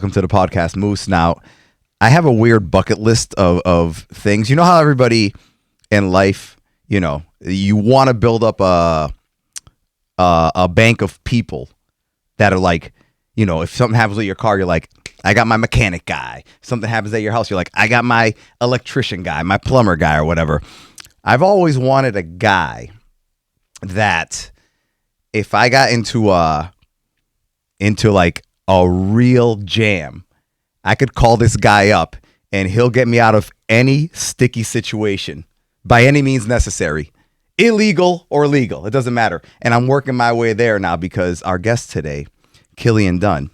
Welcome to the podcast, Moose. Now, I have a weird bucket list of things. You know how everybody in life, you want to build up a bank of people that are like, if something happens with your car, you're like, I got my mechanic guy. If something happens at your house, you're like, I got my electrician guy, my plumber guy, or whatever. I've always wanted a guy that if I got into like a real jam, I could call this guy up and he'll get me out of any sticky situation by any means necessary, illegal or legal. It doesn't matter. And I'm working my way there now because our guest today, Cillian Dunne,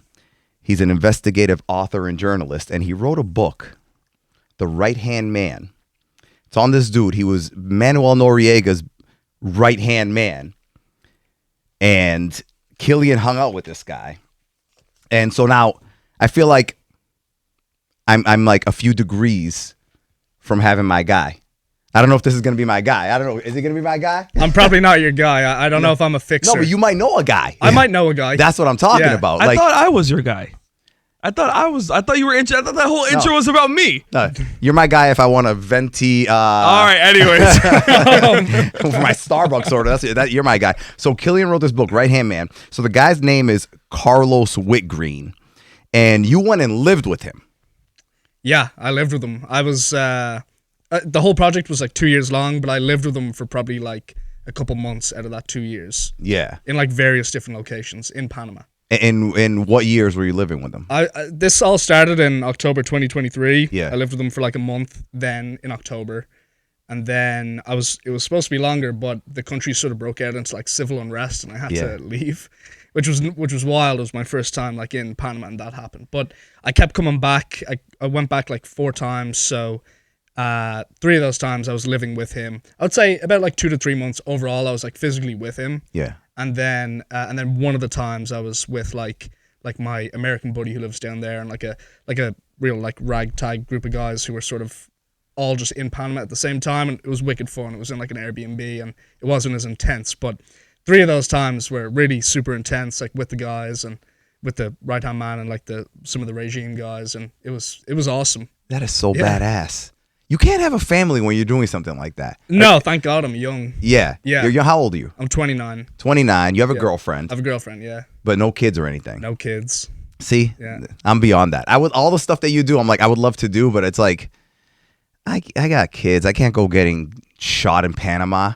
he's an investigative author and journalist, and he wrote a book, The Right-Hand Man. It's on this dude. He was Manuel Noriega's right-hand man. And Cillian hung out with this guy. And so now I feel like I'm like a few degrees from having my guy. I don't know if this is going to be my guy. I don't know. Is it going to be my guy? I'm probably not your guy. I don't know if I'm a fixer. No, but you might know a guy. I might know a guy. That's what I'm talking about. I thought I was your guy. I thought you were intro. I thought that whole intro was about me. No, you're my guy if I want a venti. All right. Anyways, for my Starbucks order. You're my guy. So Cillian wrote this book, Right Hand Man. So the guy's name is Carlos Whitgreen, and you went and lived with him. Yeah, I lived with him. I was the whole project was like 2 years long, but I lived with him for probably like a couple months out of that 2 years. Yeah, in like various different locations in Panama. In what years were you living with him? This all started in October 2023. Yeah, I lived with him for like a month then in October, and then it was supposed to be longer, but the country sort of broke out into like civil unrest, and I had to leave, which was wild. It was my first time like in Panama, and that happened. But I kept coming back. I went back like 4 times, so 3 of those times I was living with him. I would say about like 2 to 3 months overall. I was like physically with him. Yeah. And then one of the times I was with like my American buddy who lives down there, and like a real like ragtag group of guys who were sort of all just in Panama at the same time, and it was wicked fun. It was in like an Airbnb, and it wasn't as intense, but 3 of those times were really super intense, like with the guys and with the right hand man and like some of the regime guys, and it was awesome. That is so badass. You can't have a family when you're doing something like that. No, thank God I'm young. Yeah. You're how old are you? I'm 29. 29. You have a girlfriend. I have a girlfriend, yeah. But no kids or anything. No kids. See? Yeah. I'm beyond that. All the stuff that you do, I'm like, I would love to do, but it's like, I got kids. I can't go getting shot in Panama.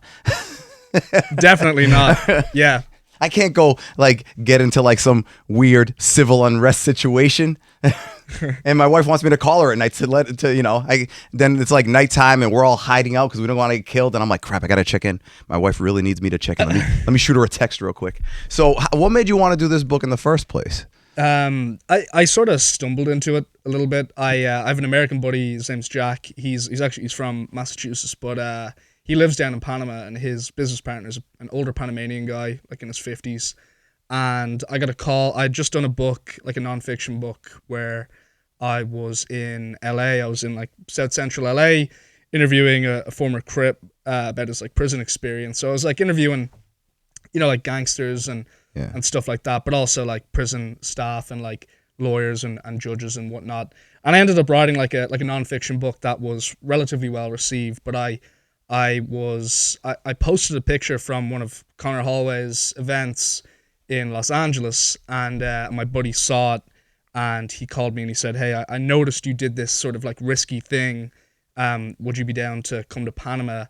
Definitely not. Yeah. I can't go like get into like some weird civil unrest situation. And my wife wants me to call her at night then it's like nighttime and we're all hiding out because we don't want to get killed. And I'm like, crap, I got to check in. My wife really needs me to check in. Let me shoot her a text real quick. So what made you want to do this book in the first place? I sort of stumbled into it a little bit. I have an American buddy. His name's Jack. He's from Massachusetts, but he lives down in Panama, and his business partner is an older Panamanian guy, like in his 50s. And I got a call. I'd just done a book, like a nonfiction book, where I was in LA. I was in like South Central LA interviewing a former Crip about his like prison experience. So I was like interviewing, like gangsters and stuff like that, but also like prison staff and like lawyers and judges and whatnot. And I ended up writing like a nonfiction book that was relatively well received. But I posted a picture from one of Connor Holloway's events in Los Angeles, and my buddy saw it, and he called me and he said, hey, I noticed you did this sort of like risky thing. Would you be down to come to Panama?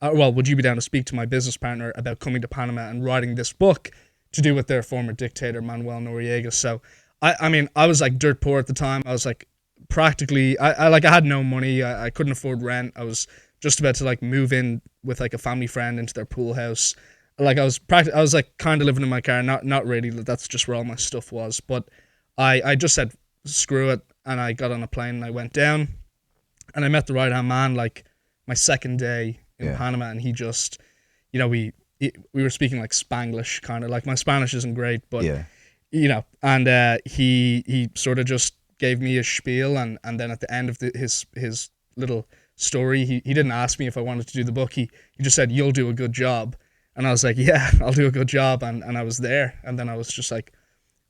Would you be down to speak to my business partner about coming to Panama and writing this book to do with their former dictator, Manuel Noriega? So, I was like dirt poor at the time. I was like practically, I had no money. I couldn't afford rent. I was just about to like move in with like a family friend into their pool house. Like I was like kind of living in my car, not really. That's just where all my stuff was. But I just said screw it, and I got on a plane and I went down, and I met the right hand man like my second day in Panama, and he just, we were speaking like Spanglish, kind of like my Spanish isn't great, but and he sort of just gave me a spiel, and then at the end of his little story, he didn't ask me if I wanted to do the book. He just said, you'll do a good job. And I was like, yeah, I'll do a good job. And I was there. And then I was just like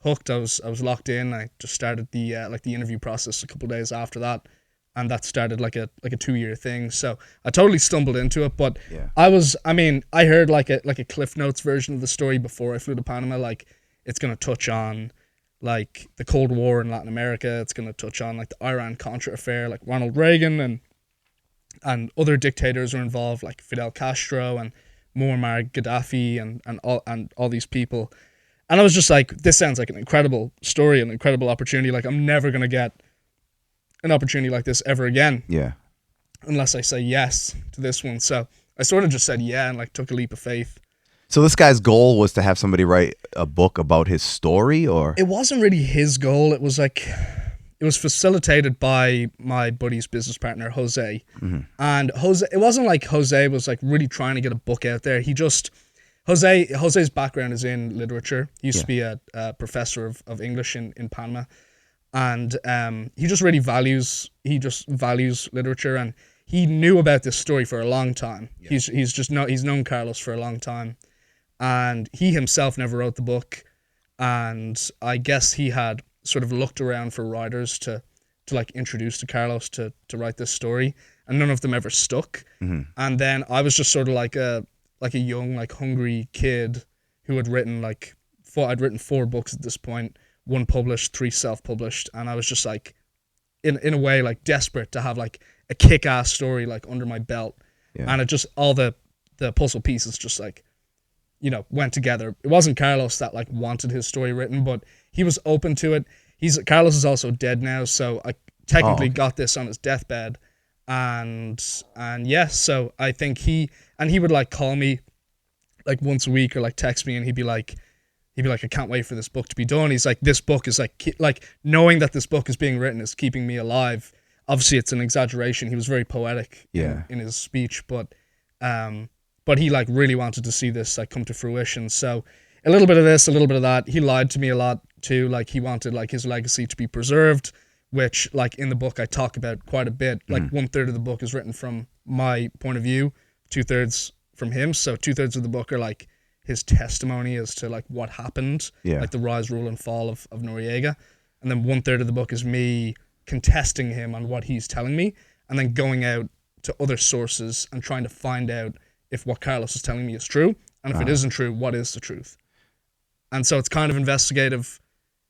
hooked. I was locked in. I just started the like the interview process a couple of days after that, and that started like a 2-year thing. So I totally stumbled into it, but Yeah. I heard like a Cliff Notes version of the story before I flew to Panama. Like it's gonna touch on like the Cold War in Latin America. It's gonna touch on like the Iran-Contra affair, like Ronald Reagan and other dictators are involved, like Fidel Castro and Muammar Gaddafi and all these people. And I was just like, this sounds like an incredible story, an incredible opportunity. Like I'm never gonna get an opportunity like this ever again Yeah. unless I say yes to this one. So I sort of just said yeah and like took a leap of faith. So this guy's goal was to have somebody write a book about his story, or It wasn't really his goal. It was like, it was facilitated by my buddy's business partner, Jose. And Jose, it wasn't like Jose was like really trying to get a book out there. Jose's background is in literature. He used to be a professor of English in Panama. And he just values literature, and he knew about this story for a long time. Yeah. He's known Carlos for a long time, and he himself never wrote the book. And I guess he had sort of looked around for writers to like introduce to Carlos to write this story, and none of them ever stuck. And then I was just sort of like a young, like hungry kid who had written I'd written 4 books at this point, 1 published, 3 self-published, and I was just like, in a way, like desperate to have like a kick-ass story like under my belt. Yeah. And it just, all the puzzle pieces just like, you know, went together. It wasn't Carlos that like wanted his story written, but he was open to it. Carlos is also dead now, so I technically got this on his deathbed, and yeah, so I think he would like call me like once a week or like text me, and he'd be like, I can't wait for this book to be done. He's like, this book is like knowing that this book is being written is keeping me alive. Obviously, it's an exaggeration. He was very poetic in his speech, but he like really wanted to see this like come to fruition. So a little bit of this, a little bit of that. He lied to me a lot too. Like he wanted like his legacy to be preserved, which like in the book I talk about quite a bit. Like 1/3 of the book is written from my point of view, 2/3 from him. So 2/3 of the book are like his testimony as to like what happened, like the rise, rule, and fall of Noriega. And then 1/3 of the book is me contesting him on what he's telling me, and then going out to other sources and trying to find out if what Carlos is telling me is true, and if it isn't true, what is the truth. And so it's kind of investigative.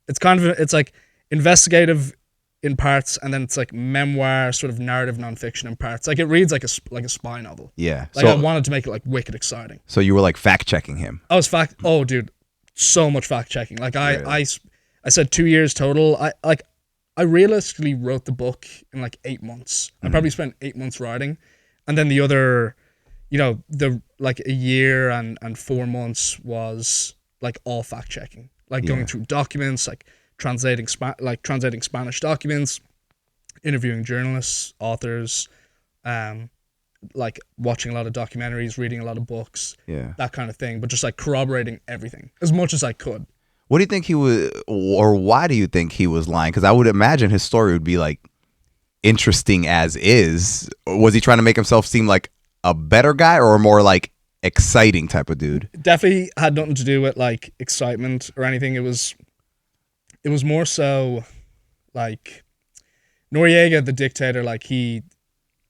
It's like investigative in parts, and then it's like memoir, sort of narrative nonfiction in parts. Like it reads like a spy novel. Yeah. Like I wanted to make it like wicked exciting. So you were like fact checking him. I was oh dude, so much fact checking. Like I said 2 years total. I realistically wrote the book in like 8 months. I probably spent 8 months writing, and then the other, you know, the like a year and 4 months was like all fact checking, like going through documents, like translating Spanish documents, interviewing journalists, authors, like watching a lot of documentaries, reading a lot of books, that kind of thing, but just like corroborating everything as much as I could. What do you think he was, or why do you think he was lying? Because I would imagine his story would be like interesting as is. Was he trying to make himself seem like a better guy or a more like exciting type of dude? Definitely had nothing to do with like excitement or anything. It was more so like Noriega, the dictator, like he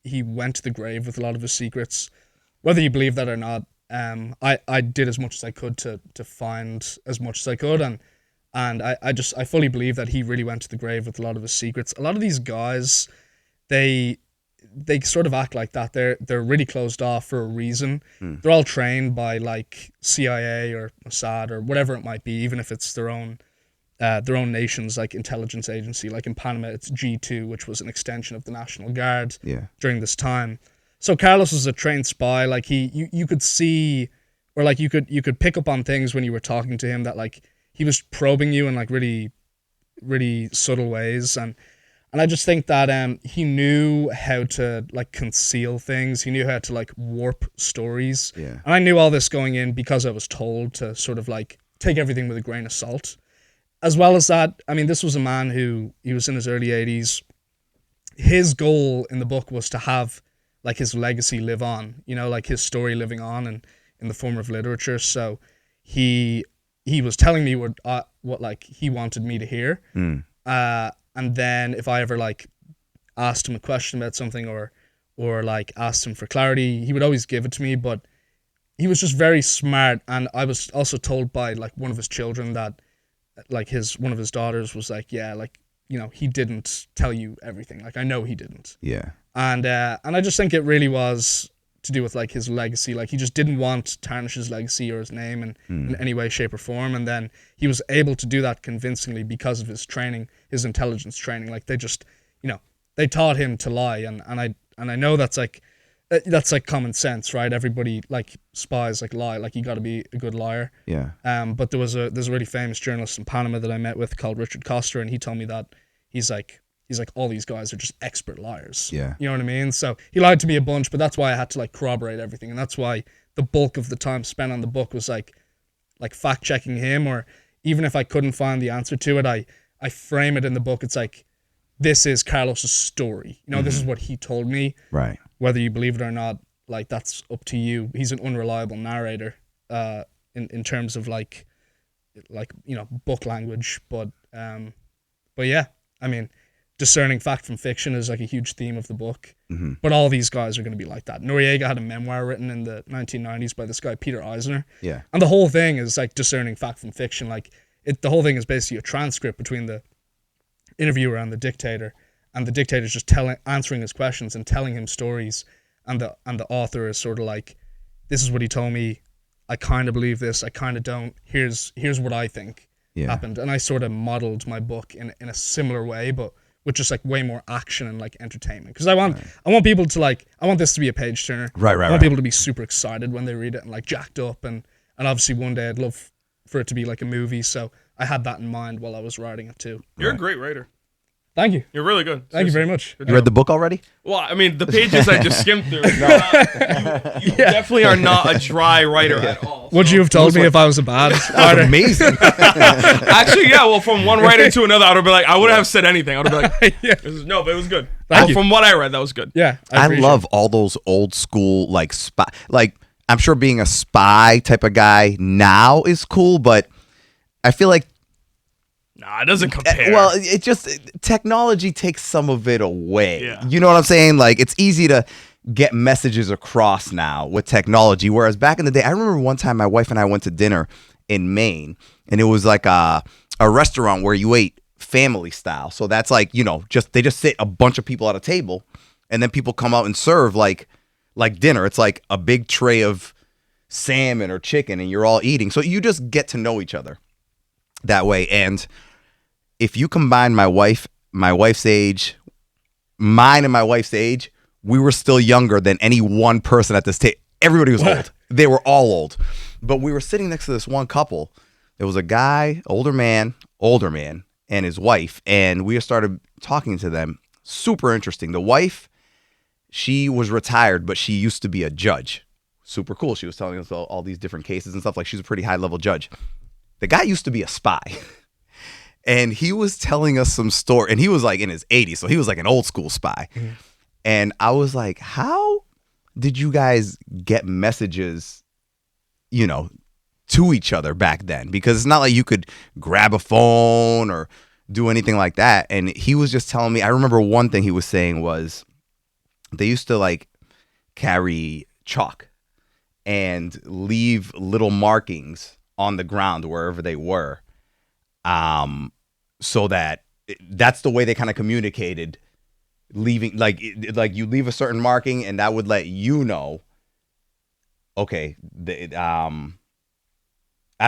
went to the grave with a lot of his secrets. Whether you believe that or not, I did as much as I could to find as much as I could, and I fully believe that he really went to the grave with a lot of his secrets. A lot of these guys, they sort of act like that. They're really closed off for a reason. They're all trained by like CIA or Mossad or whatever it might be, even if it's their own nation's like intelligence agency. Like in Panama, it's G2, which was an extension of the National Guard during this time. So Carlos was a trained spy. Like you could see, or like you could pick up on things when you were talking to him, that like he was probing you in like really, really subtle ways. And I just think that he knew how to like conceal things. He knew how to like warp stories. Yeah. And I knew all this going in because I was told to sort of like take everything with a grain of salt. As well as that, I mean, this was a man who, he was in his early 80s. His goal in the book was to have like his legacy live on, you know, like his story living on and in the form of literature. So he he was telling me what like he wanted me to hear. And then if I ever like asked him a question about something or like asked him for clarity, he would always give it to me. But he was just very smart, and I was also told by like one of his children that like one of his daughters was like, yeah, like, you know, he didn't tell you everything. Like, I know he didn't. Yeah. And I just think it really was to do with like his legacy. Like, he just didn't want to tarnish his legacy or his name in any way, shape, or form. And then he was able to do that convincingly because of his training, his intelligence training. Like, they just, you know, they taught him to lie, and I know that's like common sense, right? Everybody, like, spies like lie. Like, you got to be a good liar. Yeah. But there's a really famous journalist in Panama that I met with called Richard Coster, and he told me that he's like all these guys are just expert liars. Yeah. You know what I mean? So he lied to me a bunch, but that's why I had to like corroborate everything, and that's why the bulk of the time spent on the book was like fact checking him, or even if I couldn't find the answer to it, I frame it in the book. It's like, this is Carlos's story. You know, this is what he told me. Right. Whether you believe it or not, like, that's up to you. He's an unreliable narrator, in terms of like you know, book language, but yeah, I mean, discerning fact from fiction is like a huge theme of the book. But all these guys are going to be like that. Noriega had a memoir written in the 1990s by this guy Peter Eisner. Yeah. And the whole thing is like discerning fact from fiction. Like, the whole thing is basically a transcript between the interviewer and the dictator, and the dictator's just answering his questions and telling him stories, and the author is sort of like, this is what he told me, I kind of believe this, I kind of don't, here's what I think happened. And I sort of modeled my book in a similar way, but with just like way more action and like entertainment, because I want people to like, I want this to be a page turner. I want people to be super excited when they read it and like jacked up, and obviously one day I'd love for it to be like a movie. So I had that in mind while I was writing it too. You're a great writer. Thank you. You're really good. Thank you very much. You read the book already? Well, I mean, the pages I just skimmed through. You definitely are not a dry writer at all. Would you have told me if I was a bad writer? Amazing. Actually, yeah. Well, from one writer to another, I would be like, I wouldn't have said anything. I would have been like, no, but it was good. Thank you. From what I read, that was good. Yeah, I love all those old school like spy. Like, I'm sure being a spy type of guy now is cool, but I feel like, nah, it doesn't compare. well, it just, technology takes some of it away. Yeah. You know what I'm saying? Like, it's easy to get messages across now with technology, whereas back in the day, I remember one time my wife and I went to dinner in Maine, and it was like a restaurant where you ate family style. So that's like, you know, they just sit a bunch of people at a table, and then people come out and serve like dinner. It's like a big tray of salmon or chicken, and you're all eating. So you just get to know each other that way. And if you combine my wife's age, mine and my wife's age, we were still younger than any one person at this table. Everybody was old. They were all old. But we were sitting next to this one couple. There was a guy, older man, and his wife, and we started talking to them. Super interesting. The wife, she was retired, but she used to be a judge. Super cool. She was telling us all these different cases and stuff. Like, she's a pretty high-level judge. The guy used to be a spy. And he was telling us some story, and he was like in his 80s, so he was like an old school spy. Mm-hmm. And I was like, how did you guys get messages, you know, to each other back then? Because it's not like you could grab a phone or do anything like that. And he was just telling me, I remember one thing he was saying was they used to like carry chalk and leave little markings on the ground wherever they were. So that's the way they kind of communicated, leaving like you leave a certain marking, and that would let you know, okay, I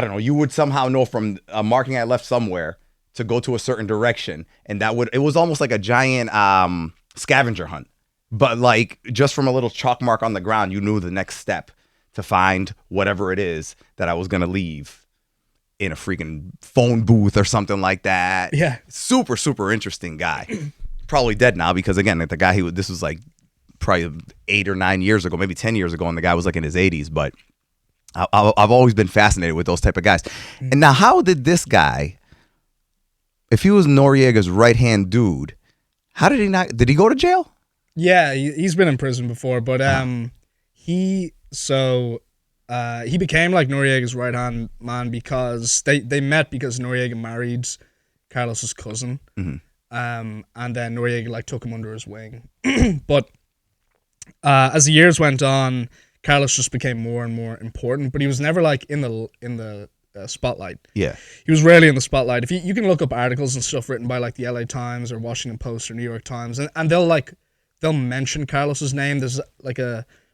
don't know, you would somehow know from a marking I left somewhere to go to a certain direction, and it was almost like a giant scavenger hunt, but like just from a little chalk mark on the ground, you knew the next step to find whatever it is that I was gonna leave in a freaking phone booth or something like that. Yeah. Super, super interesting guy. Probably dead now, because again, the guy this was like probably 8 or 9 years ago, maybe 10 years ago, and the guy was like in his 80s, but I've always been fascinated with those type of guys. And now, how did this guy, if he was Noriega's right-hand dude, how did did he go to jail? Yeah, he's been in prison before, but he became like Noriega's right hand man because they met because Noriega married Carlos's cousin, and then Noriega like took him under his wing. But as the years went on, Carlos just became more and more important. But he was never like in the spotlight. Yeah. He was rarely in the spotlight. If you can look up articles and stuff written by like the LA Times or Washington Post or New York Times, and they'll mention Carlos's name. There's like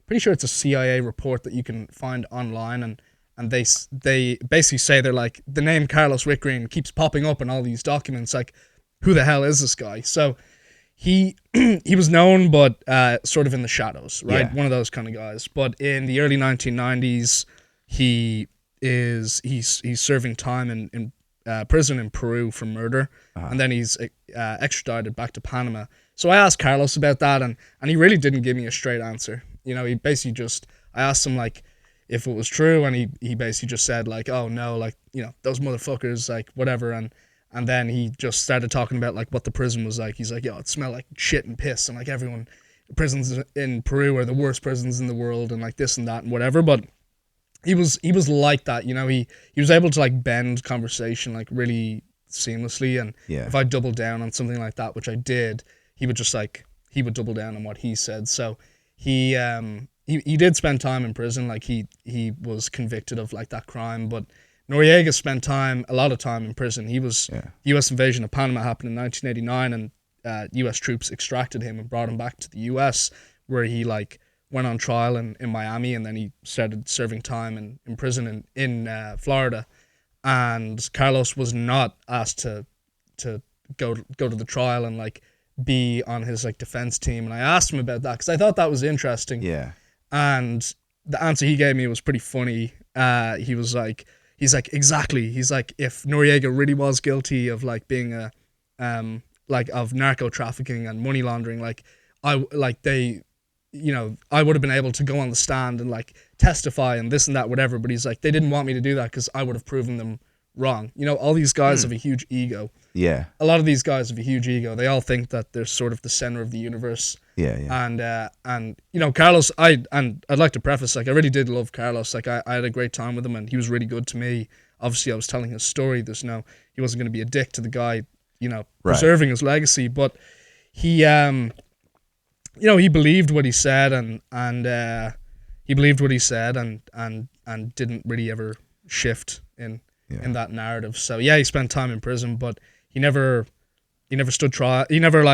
pretty sure it's a CIA report that you can find online, and they basically say they're like, the name Carlos Whitgreen keeps popping up in all these documents. Like, who the hell is this guy? So he was known, but sort of in the shadows, right? Yeah. One of those kind of guys. But in the early 1990s, he's serving time in prison in Peru for murder, and then he's extradited back to Panama. So I asked Carlos about that, and he really didn't give me a straight answer. You know, he basically I asked him like if it was true, and he basically just said like, oh no, like, you know, those motherfuckers, like whatever, and then he just started talking about like what the prison was like. He's like, yo, it smelled like shit and piss, and like prisons in Peru are the worst prisons in the world, and like this and that and whatever. But he was like that, you know. He was able to like bend conversation like really seamlessly, and if I doubled down on something like that, which I did, he would double down on what he said. So he did spend time in prison, like he was convicted of like that crime, but Noriega spent a lot of time in prison. The U.S. invasion of Panama happened in 1989, and U.S. troops extracted him and brought him back to the U.S., where he like went on trial in Miami, and then he started serving time in prison in Florida. And Carlos was not asked to go to the trial and like be on his like defense team. And I asked him about that because I thought that was interesting. Yeah. And the answer he gave me was pretty funny. He's like, exactly. He's like, if Noriega really was guilty of like being of narco trafficking and money laundering, I would have been able to go on the stand and like testify and this and that, whatever. But he's like, they didn't want me to do that because I would have proven them wrong. You know, all these guys have a huge ego. Yeah. A lot of these guys have a huge ego. They all think that they're sort of the center of the universe. Yeah, yeah. And you know, Carlos, I'd like to preface, like, I really did love Carlos. Like, I had a great time with him, and he was really good to me. Obviously, I was telling his story. He wasn't going to be a dick to the guy, you know, preserving his legacy. But he, you know, he believed what he said, and didn't really ever shift in that narrative. So yeah, he spent time in prison, but he never stood trial. He never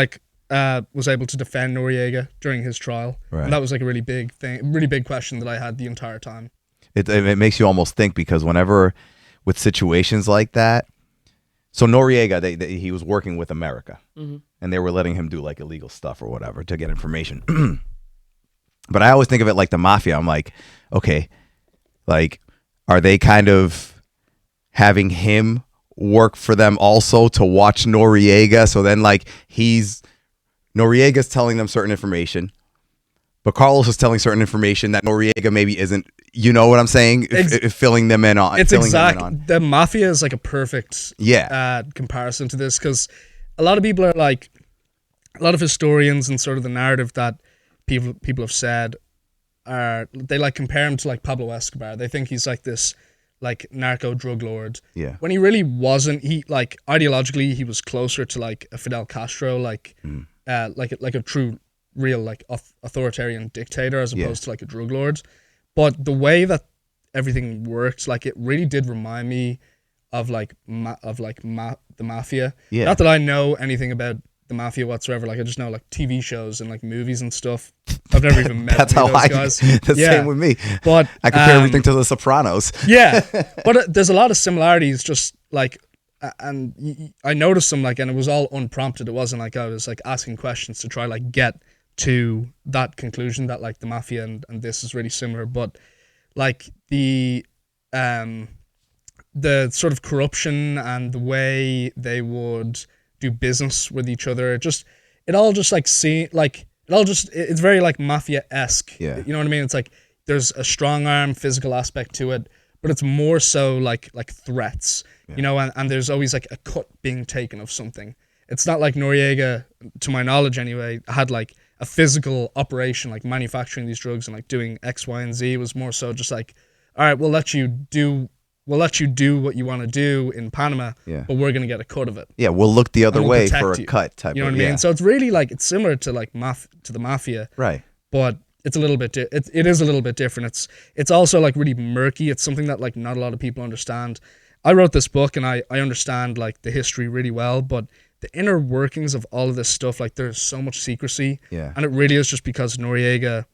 was able to defend Noriega during his trial. Right. And that was like a really big thing, really big question that I had the entire time. It makes you almost think, because whenever with situations like that, so Noriega, he was working with America, and they were letting him do like illegal stuff or whatever to get information. But I always think of it like the mafia. I'm like, okay, like, are they kind of having him work for them also to watch Noriega? So then like Noriega's telling them certain information, but Carlos is telling certain information that Noriega maybe isn't, you know what I'm saying? Filling them in on. It's exactly. The mafia is like a perfect comparison to this, because a lot of people are like, a lot of historians and sort of the narrative that people have said they like compare him to like Pablo Escobar. They think he's like this like narco drug lord. Yeah. When he really wasn't. He like ideologically he was closer to like a Fidel Castro, like a true real like authoritarian dictator, as opposed to like a drug lord. But the way that everything worked, like, it really did remind me of the mafia. Yeah. Not that I know anything about the mafia whatsoever. Like, I just know like TV shows and like movies and stuff. I've never even met That's any how of those guys. The same with me. But I compare everything to The Sopranos. Yeah, but there's a lot of similarities. Just like, and I noticed them, like, and it was all unprompted. It wasn't like I was like asking questions to try like get to that conclusion that like the mafia and this is really similar. But like the sort of corruption and the way they would do business with each other, it's very like mafia-esque. Yeah. You know what I mean? It's like there's a strong arm physical aspect to it, but it's more so like threats, you know, and there's always like a cut being taken of something. It's not like Noriega, to my knowledge anyway, had like a physical operation, like manufacturing these drugs and like doing X, Y, and Z. It was more so just like all right, we'll let you do what you want to do in Panama, Yeah. but we're gonna get a cut of it. Yeah, we'll look the other And we'll way protect for a you. cut type You know of what I mean? So it's really like, it's similar to like to the mafia, right. but it's a little bit it is a little bit different. It's also like really murky. It's something that like not a lot of people understand. I wrote this book and I understand like the history really well, but the inner workings of all of this stuff, like there's so much secrecy. Yeah. And it really is just because Noriega,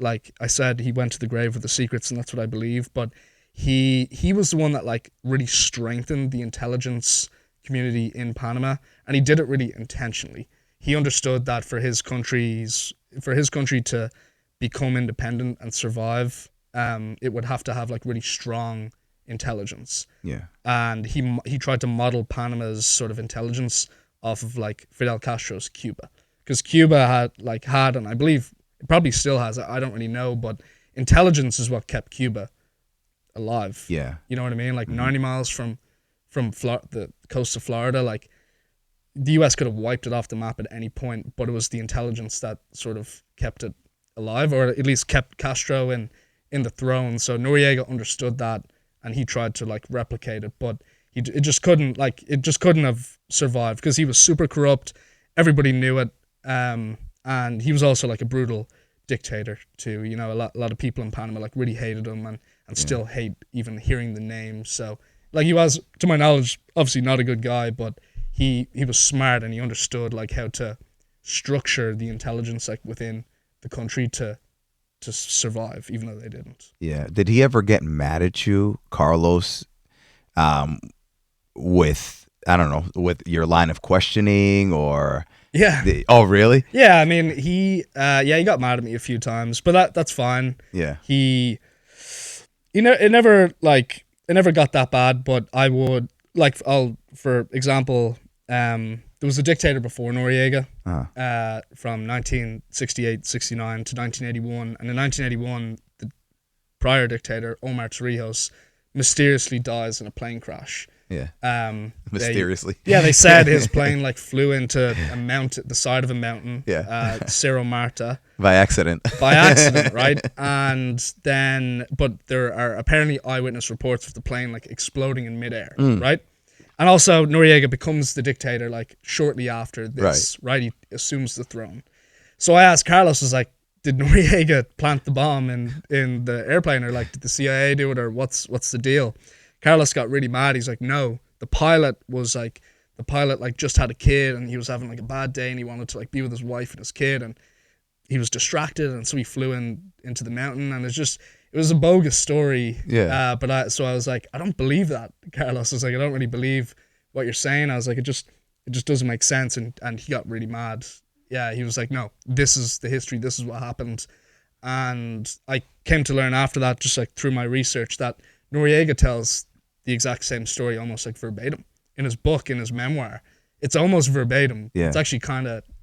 like I said, he went to the grave with the secrets, and that's what I believe. But he was the one that like really strengthened the intelligence community in Panama, and he did it really intentionally. He understood that for his country to become independent and survive, it would have to have like really strong intelligence. Yeah. And he tried to model Panama's sort of intelligence off of like Fidel Castro's Cuba, because Cuba had, and I believe it probably still has, I don't really know, but intelligence is what kept Cuba alive. Yeah. You know what I mean? Like 90 miles from the coast of Florida, like the US could have wiped it off the map at any point, but it was the intelligence that sort of kept it alive, or at least kept Castro in the throne. So Noriega understood that, and he tried to like replicate it, but it just couldn't have survived, because he was super corrupt. Everybody knew it, and he was also like a brutal dictator too. You know, a lot of people in Panama like really hated him, and still hate even hearing the name. So like, he was, to my knowledge, obviously not a good guy, but he was smart, and he understood like how to structure the intelligence like within the country to survive, even though they didn't. Yeah. Did he ever get mad at you, Carlos, with, I don't know, with your line of questioning, or? Yeah. Oh, really? Yeah, I mean, he got mad at me a few times, but that's fine. Yeah. It never got that bad, but I would, like, for example, there was a dictator before Noriega, from 1968-69 to 1981, and in 1981, the prior dictator, Omar Torrijos, mysteriously dies in a plane crash. Yeah. Mysteriously. They said his plane like flew into a mountain, the side of a mountain. Yeah. Cerro Marta. By accident. By accident, right? And then, but there are apparently eyewitness reports of the plane like exploding in midair, right? And also Noriega becomes the dictator like shortly after this, right? He assumes the throne. So I asked Carlos, was like, did Noriega plant the bomb in the airplane, or like did the CIA do it, or what's the deal? Carlos got really mad. He's like, no, the pilot just had a kid, and he was having like a bad day, and he wanted to like be with his wife and his kid, and he was distracted, and so he flew into the mountain, and it was a bogus story. Yeah. But I was like, I don't believe that, Carlos. I was like, I don't really believe what you're saying. I was like, it just doesn't make sense, and he got really mad. Yeah, he was like, no, this is the history, this is what happened. And I came to learn after that, just like through my research, that Noriega tells the exact same story almost like verbatim in his book, in his memoir. It's almost verbatim. Yeah. It's actually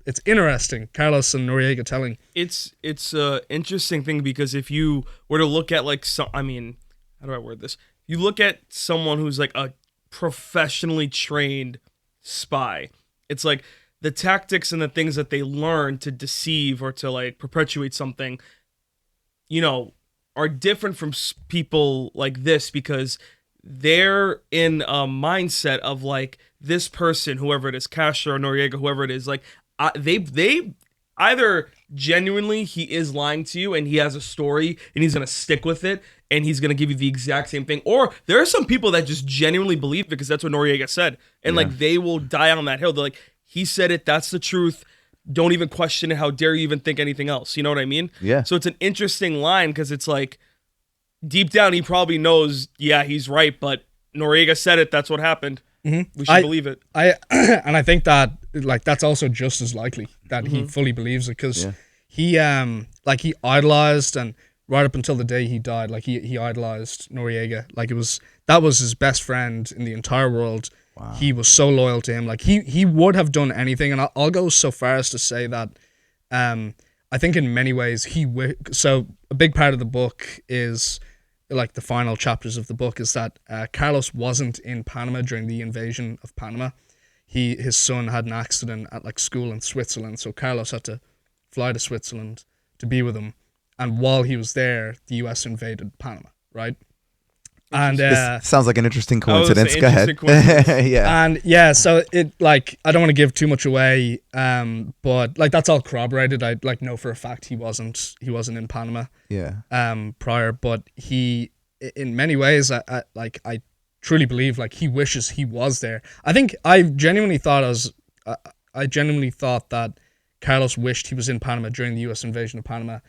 it's interesting. Carlos and Noriega telling. It's a interesting thing, because if you were to look at like how do I word this? You look at someone who's like a professionally trained spy. It's like the tactics and the things that they learn to deceive or to like perpetuate something, you know, are different from people like this, because they're in a mindset of like, this person, whoever it is, Castro or Noriega, whoever it is, like they either genuinely he is lying to you and he has a story and he's gonna stick with it and he's gonna give you the exact same thing, or there are some people that just genuinely believe it because that's what Noriega said, and like they will die on that hill. They're like, he said it, that's the truth. Don't even question it. How dare you even think anything else? You know what I mean? Yeah. So it's an interesting line, because it's like, deep down, he probably knows, yeah, he's right, but Noriega said it, that's what happened. We should believe it. And I think that like that's also just as likely that he fully believes it, because he idolized, and right up until the day he died, like he idolized Noriega. Like that was his best friend in the entire world. Wow. He was so loyal to him. Like he would have done anything, and I'll go so far as to say that I think in many ways so a big part of the book is, like the final chapters of the book, is that Carlos wasn't in Panama during the invasion of Panama. His son had an accident at like school in Switzerland, so Carlos had to fly to Switzerland to be with him. and while he was there, the U.S. invaded Panama, right? And This sounds like an interesting I was gonna coincidence. say, Go ahead. interesting coincidence. Yeah. and yeah, so it like I don't want to give too much away, but like that's all corroborated. I like know for a fact he wasn't in Panama Yeah. prior, but he in many ways I truly believe like he wishes he was there. I think I genuinely thought that Carlos wished he was in Panama during the U.S. invasion of Panama,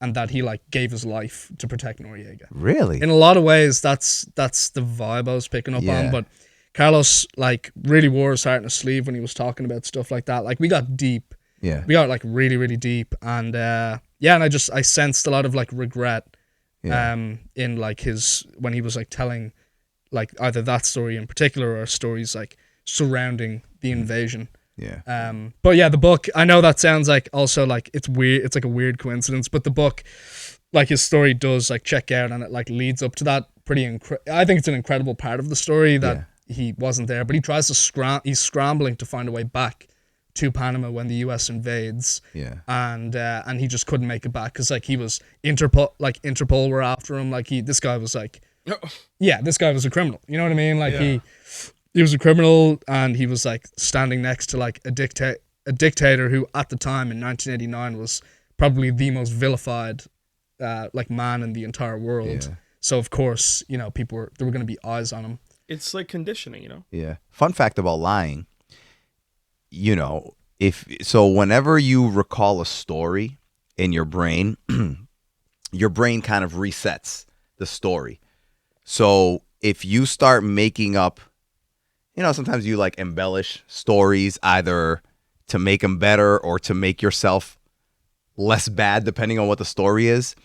and that he like gave his life to protect Noriega. Really? In a lot of ways, that's the vibe I was picking up Yeah. on. But Carlos like really wore his heart in his sleeve when he was talking about stuff like that. Like we got deep, Yeah. we got like really really deep, and yeah, and I sensed a lot of like regret, Yeah. in like his when he was like telling like either that story in particular or stories like surrounding the invasion. Yeah. But yeah, the book, I know that sounds like also like it's weird, it's like a weird coincidence, but the book, like his story does like check out, and it like leads up to that I think it's an incredible part of the story that he wasn't there, but he tries to he's scrambling to find a way back to Panama when the US invades. Yeah. And he just couldn't make it back because like he was Interpol were after him, like this guy was like, yeah, this guy was a criminal, you know what I mean, like he was a criminal, and he was like standing next to like a dictator who at the time in 1989 was probably the most vilified like man in the entire world. Yeah. So of course, you know, there were going to be eyes on him. It's like conditioning, you know. Yeah. Fun fact about lying, you know, whenever you recall a story in your brain, your brain kind of resets the story. So if you start making up, you know, sometimes you like embellish stories either to make them better or to make yourself less bad, depending on what the story is.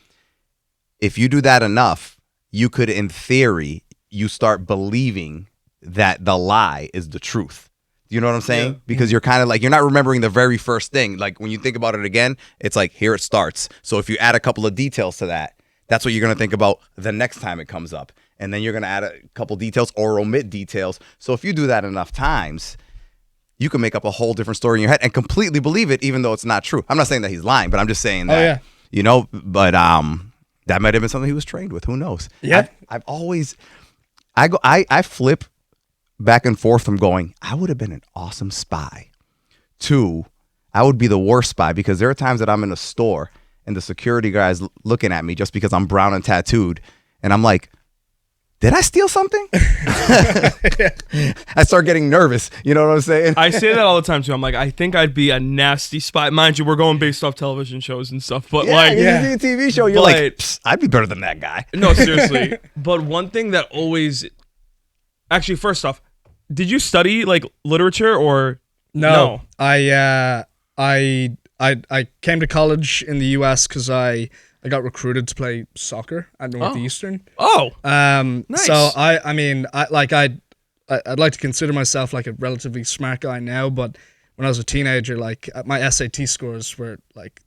If you do that enough, you could, in theory, you start believing that the lie is the truth. You know what I'm saying? Yeah. Because you're kind of like, you're not remembering the very first thing. Like when you think about it again, it's like, here it starts. So if you add a couple of details to that, that's what you're going to think about the next time it comes up. And then you're going to add a couple details or omit details. So if you do that enough times, you can make up a whole different story in your head and completely believe it, even though it's not true. I'm not saying that he's lying, but I'm just saying that, you know, but that might have been something he was trained with. Who knows? Yeah. I've always, I flip back and forth from going, I would have been an awesome spy, to I would be the worst spy, because there are times that I'm in a store and the security guy's looking at me just because I'm brown and tattooed. And I'm like, did I steal something? I start getting nervous. You know what I'm saying? I say that all the time too. I'm like, I think I'd be a nasty spy. Mind you, we're going based off television shows and stuff, but You see a TV show, you're like, I'd be better than that guy. No, seriously. But one thing that always, actually, first off, did you study like literature or no? I came to college in the US because I got recruited to play soccer at Northeastern. Oh, nice. So I'd like to consider myself like a relatively smart guy now, but when I was a teenager, like my SAT scores were like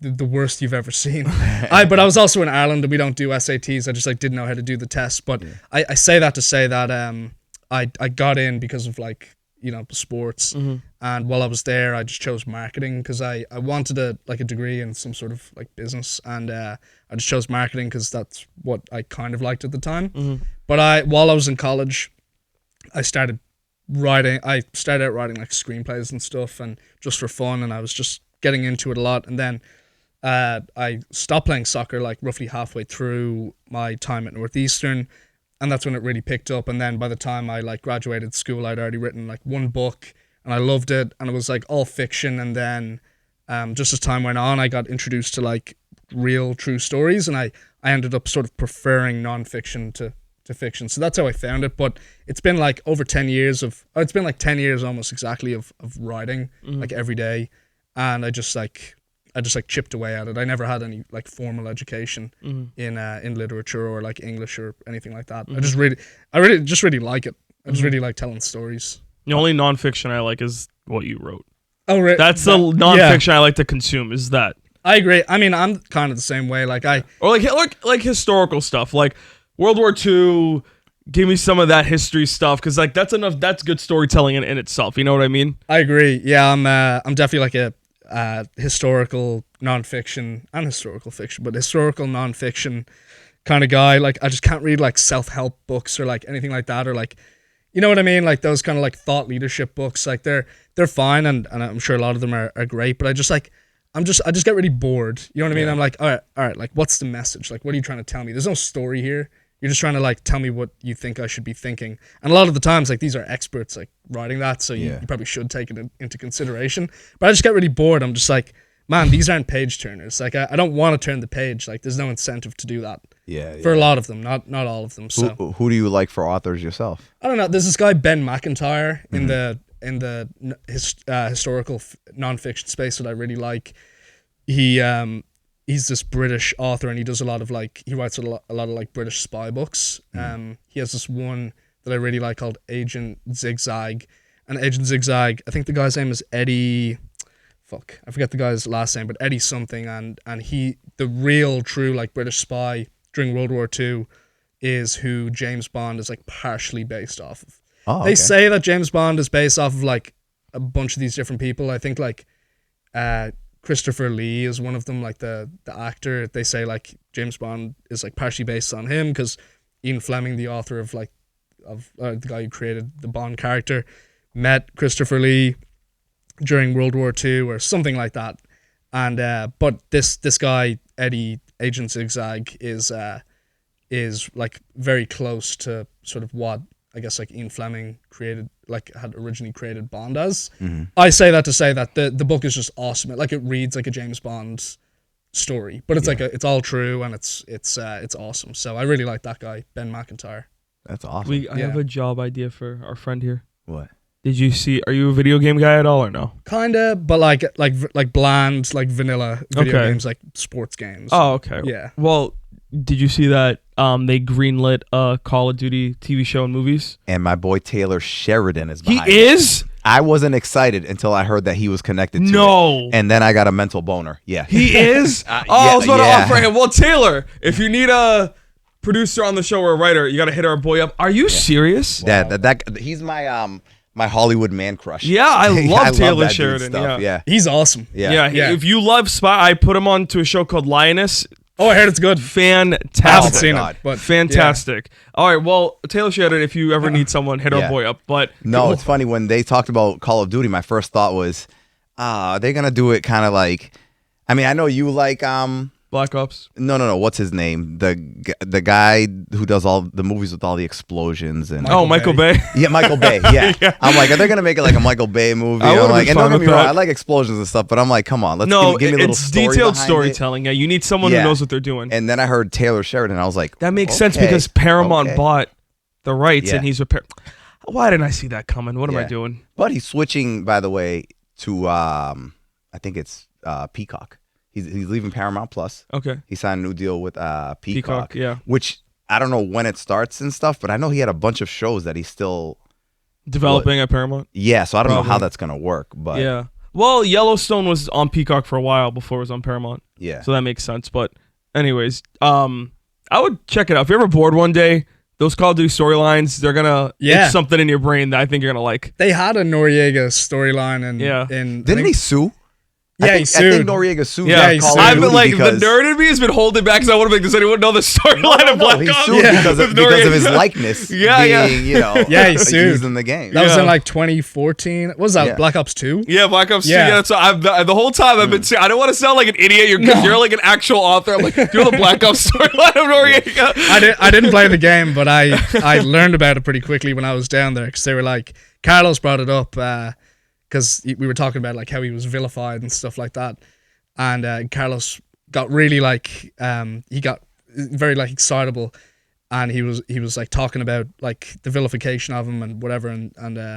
the worst you've ever seen. But I was also in Ireland and we don't do SATs. I just like didn't know how to do the test. But I say that to say that I got in because of like, you know, sports. And while I was there, I just chose marketing because I wanted a degree in some sort of like business, and I just chose marketing because that's what I kind of liked at the time. But while I was in college, I started writing. I started out writing like screenplays and stuff, and just for fun, and I was just getting into it a lot. And then I stopped playing soccer like roughly halfway through my time at Northeastern. And that's when it really picked up. And then by the time I like graduated school, I'd already written like one book, and I loved it. And it was like all fiction. And then just as time went on, I got introduced to like real true stories. And I ended up sort of preferring nonfiction to fiction. So that's how I found it. But it's been like over 10 years it's been like 10 years almost exactly of writing like every day. And I just chipped away at it. I never had any like formal education in literature or like English or anything like that. I really just really like it. I just really like telling stories. The only nonfiction I like is what you wrote. Oh, right. That's the nonfiction I like to consume. Is that? I agree. I mean, I'm kind of the same way. Like or like historical stuff, like World War II. Give me some of that history stuff, because like that's enough. That's good storytelling in itself. You know what I mean? I agree. Yeah, I'm definitely like historical nonfiction and historical fiction, but historical nonfiction kind of guy. Like, I just can't read like self-help books or like anything like that, or like, you know what I mean? Like those kind of like thought leadership books. Like they're fine, and I'm sure a lot of them are great, but I just get really bored. You know what I mean? I'm like, all right, like what's the message? Like, what are you trying to tell me? There's no story here. You're just trying to like tell me what you think I should be thinking. And a lot of the times, like, these are experts like writing that, so you probably should take it into consideration. But I just get really bored. I'm just like, man, these aren't page turners. Like, I don't want to turn the page. Like, there's no incentive to do that. For a lot of them, not all of them. So who do you like for authors yourself? I don't know. There's this guy Ben McIntyre in the historical nonfiction space that I really like. He's this British author, and he does a lot of like, he writes a lot of like British spy books. He has this one that I really like called Agent Zigzag, and Agent Zigzag, I think the guy's name is Eddie. I forget the guy's last name, but Eddie something, and he, the real true like British spy during World War II, is who James Bond is like partially based off of. Oh, They say that James Bond is based off of like a bunch of these different people. I think like Christopher Lee is one of them, like the actor. They say like James Bond is like partially based on him because Ian Fleming, the author of the guy who created the Bond character, met Christopher Lee during World War II or something like that. And but this guy Eddie, Agent Zigzag, is like very close to sort of what I guess like Ian Fleming had originally created Bond as. I say that to say that the book is just awesome. It reads like a James Bond story, but it's like it's all true, and it's awesome. So I really like that guy, Ben McIntyre. That's awesome. I have a job idea for our friend here. What? Did you see? Are you a video game guy at all, or no? Kinda, but like bland, like vanilla video games, like sports games. Oh, okay. Yeah. Well, did you see that they greenlit a Call of Duty TV show and movies? And my boy Taylor Sheridan is behind He is? I wasn't excited until I heard that he was connected to it. And then I got a mental boner. Yeah. He is? I was about to offer him. Well, Taylor, if you need a producer on the show or a writer, you got to hit our boy up. Are you serious? Wow. That he's my Hollywood man crush. Yeah, I love Taylor that Sheridan. Yeah. He's awesome. Yeah. If you love Spy, I put him on to a show called Lioness. Oh, I heard it's good. Fantastic. I haven't seen it, but fantastic. All right, well, Taylor Sheridan, if you ever need someone, hit our boy up. But no, it's funny when they talked about Call of Duty. My first thought was, are they gonna do it kind of like? I mean, I know you like Black Ops. No. What's his name? The guy who does all the movies with all the explosions and Michael Bay. Yeah, Michael Bay. Yeah. I'm like, are they gonna make it like a Michael Bay movie? I I'm like, been and don't fine get me with wrong, that. I like explosions and stuff, but I'm like, come on, give me a little it's story detailed behind storytelling. Yeah, you need someone who knows what they're doing. And then I heard Taylor Sheridan. I was like, that makes sense because Paramount bought the rights, and he's with Why didn't I see that coming? What am I doing? But he's switching, by the way, to I think it's Peacock. He's leaving Paramount Plus. Okay. He signed a new deal with Peacock. Yeah. Which I don't know when it starts and stuff, but I know he had a bunch of shows that he's still developing at Paramount. Yeah, so I don't know how that's gonna work, but yeah. Well, Yellowstone was on Peacock for a while before it was on Paramount. Yeah. So that makes sense. But anyways, I would check it out. If you're ever bored one day, those Call of Duty storylines, they're gonna itch something in your brain that I think you're gonna like. They had a Noriega storyline didn't he sue? Yeah, he sued. I think Noriega sued. Yeah, he sued. I've been like, the nerd in me has been holding back because I want to make this anyone know the storyline of Black Ops. He sued because of his likeness being, he sued. used in the game. That was in like 2014. What was that, Black Ops 2? Yeah, Black Ops 2. Yeah, so the whole time I've been saying, I don't want to sound like an idiot. You're like an actual author. I'm like, you're the Black Ops storyline of Noriega. I didn't play the game, but I learned about it pretty quickly when I was down there because they were like, Carlos brought it up because we were talking about like how he was vilified and stuff like that. And Carlos got really like he got very like excitable, and he was like talking about like the vilification of him and whatever, and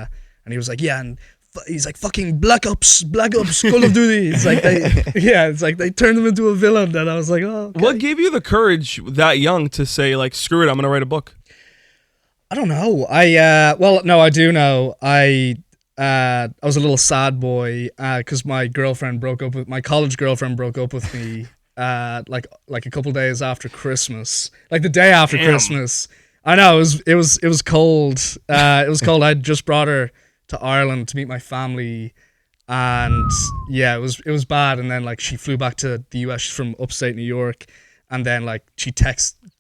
he was like, yeah, and he's like, fucking Black Ops, Call of Duty. It's like they turned him into a villain, and I was like, oh. Okay. What gave you the courage that young to say like, screw it, I'm gonna write a book? I don't know. I do know. I was a little sad boy because my college girlfriend broke up with me like a couple days after Christmas, like the day after Christmas. I know it was cold. It was cold. I just brought her to Ireland to meet my family, and yeah, it was bad. And then like she flew back to the US. She's from upstate New York, and then like she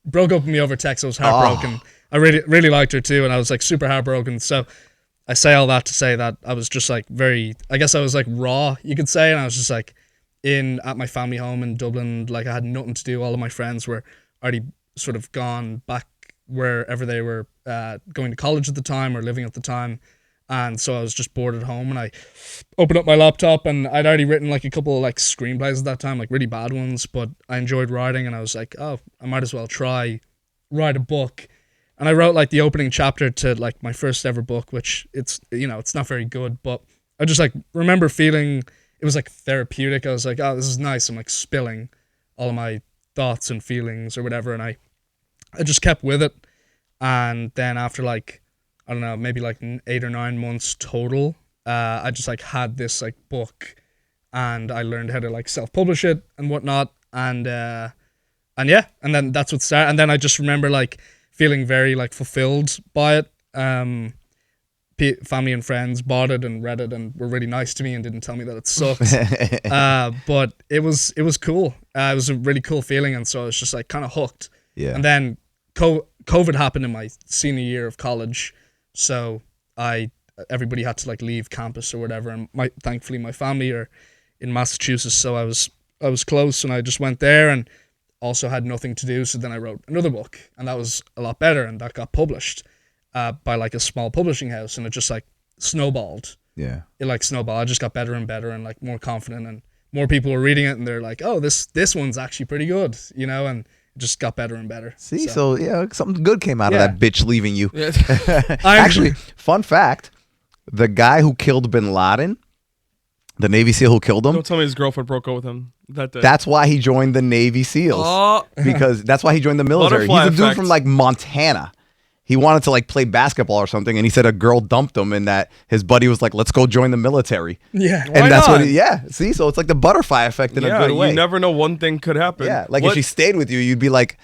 broke up with me over text. I was heartbroken. I really liked her too, and I was like super heartbroken. So I say all that to say that I was just like I guess I was like raw, you could say, and I was just like at my family home in Dublin. Like I had nothing to do. All of my friends were already sort of gone back wherever they were going to college at the time or living at the time. And so I was just bored at home, and I opened up my laptop, and I'd already written like a couple of like screenplays at that time, like really bad ones, but I enjoyed writing, and I was like, oh, I might as well write a book. And I wrote like the opening chapter to like my first ever book, which it's not very good, but I just like remember feeling it was like therapeutic. I was like, oh, this is nice. I'm like spilling all of my thoughts and feelings or whatever, and I just kept with it. And then after like, I don't know, maybe like 8 or 9 months total, I just like had this like book, and I learned how to like self-publish it and whatnot, and yeah, and then that's what started. And then I just remember like feeling very like fulfilled by it. Family and friends bought it and read it and were really nice to me and didn't tell me that it sucked. But it was cool. It was a really cool feeling, and so I was just like kind of hooked. Yeah. And then COVID happened in my senior year of college, so everybody had to like leave campus or whatever, and thankfully my family are in Massachusetts, so I was close, and I just went there and also had nothing to do. So then I wrote another book, and that was a lot better, and that got published by like a small publishing house, and it just like snowballed. Yeah. It like snowballed. I just got better and better and like more confident, and more people were reading it, and they're like, oh, this one's actually pretty good, and it just got better and better. See, so yeah, something good came out of that bitch leaving you. Yeah. Actually, fun fact, the guy who killed bin Laden, the Navy SEAL who killed him, Don't tell me his girlfriend broke up with him that day. that's why he joined the Navy SEALs. Oh. Because that's why he joined the military. Butterfly He's a dude effect. from like Montana. He wanted to like play basketball or something, and he said a girl dumped him, and that his buddy was like, "Let's go join the military." Yeah. Why And that's not? what see, so it's like the butterfly effect in a good way. You never know, one thing could happen. Yeah, like What- if she stayed with you, you'd be like,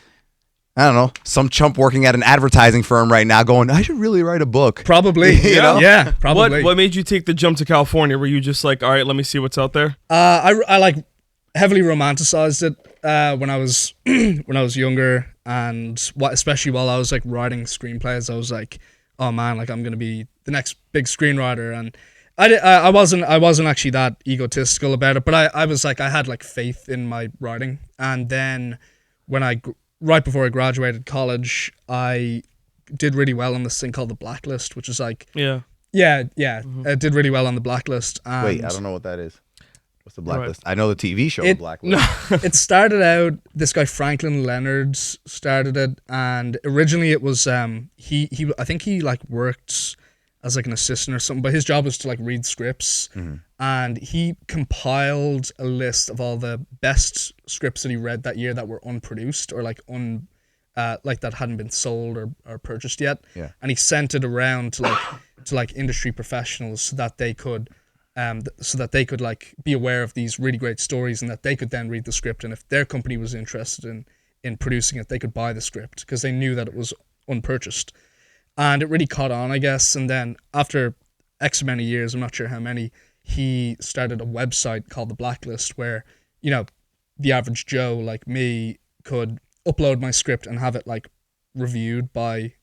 I don't know, some chump working at an advertising firm right now going, I should really write a book. Probably. You know? Yeah, probably. What made you take the jump to California? Were you just like, all right, let me see what's out there? I like heavily romanticized it when I was when I was younger, and especially while I was like writing screenplays, I was like, oh man, like I'm gonna be the next big screenwriter. And I wasn't actually that egotistical about it, but I was like, I had like faith in my writing. And then when right before I graduated college, I did really well on this thing called the Blacklist, which is like Yeah. I did really well on the Blacklist. And Wait, I don't know what that is. What's the Blacklist? I know the TV show, The It- Blacklist. It started out, this guy Franklin Leonard started it, and originally it was he I think he like worked as like an assistant or something, but his job was to like read scripts, and he compiled a list of all the best scripts that he read that year that were unproduced or like like that hadn't been sold or purchased yet. Yeah. And he sent it around to like industry professionals so that they could like be aware of these really great stories, and that they could then read the script, and if their company was interested in producing it, they could buy the script because they knew that it was unpurchased. And it really caught on, I guess. And then after X amount of years, I'm not sure how many, he started a website called The Blacklist, where the average Joe like me could upload my script and have it like reviewed by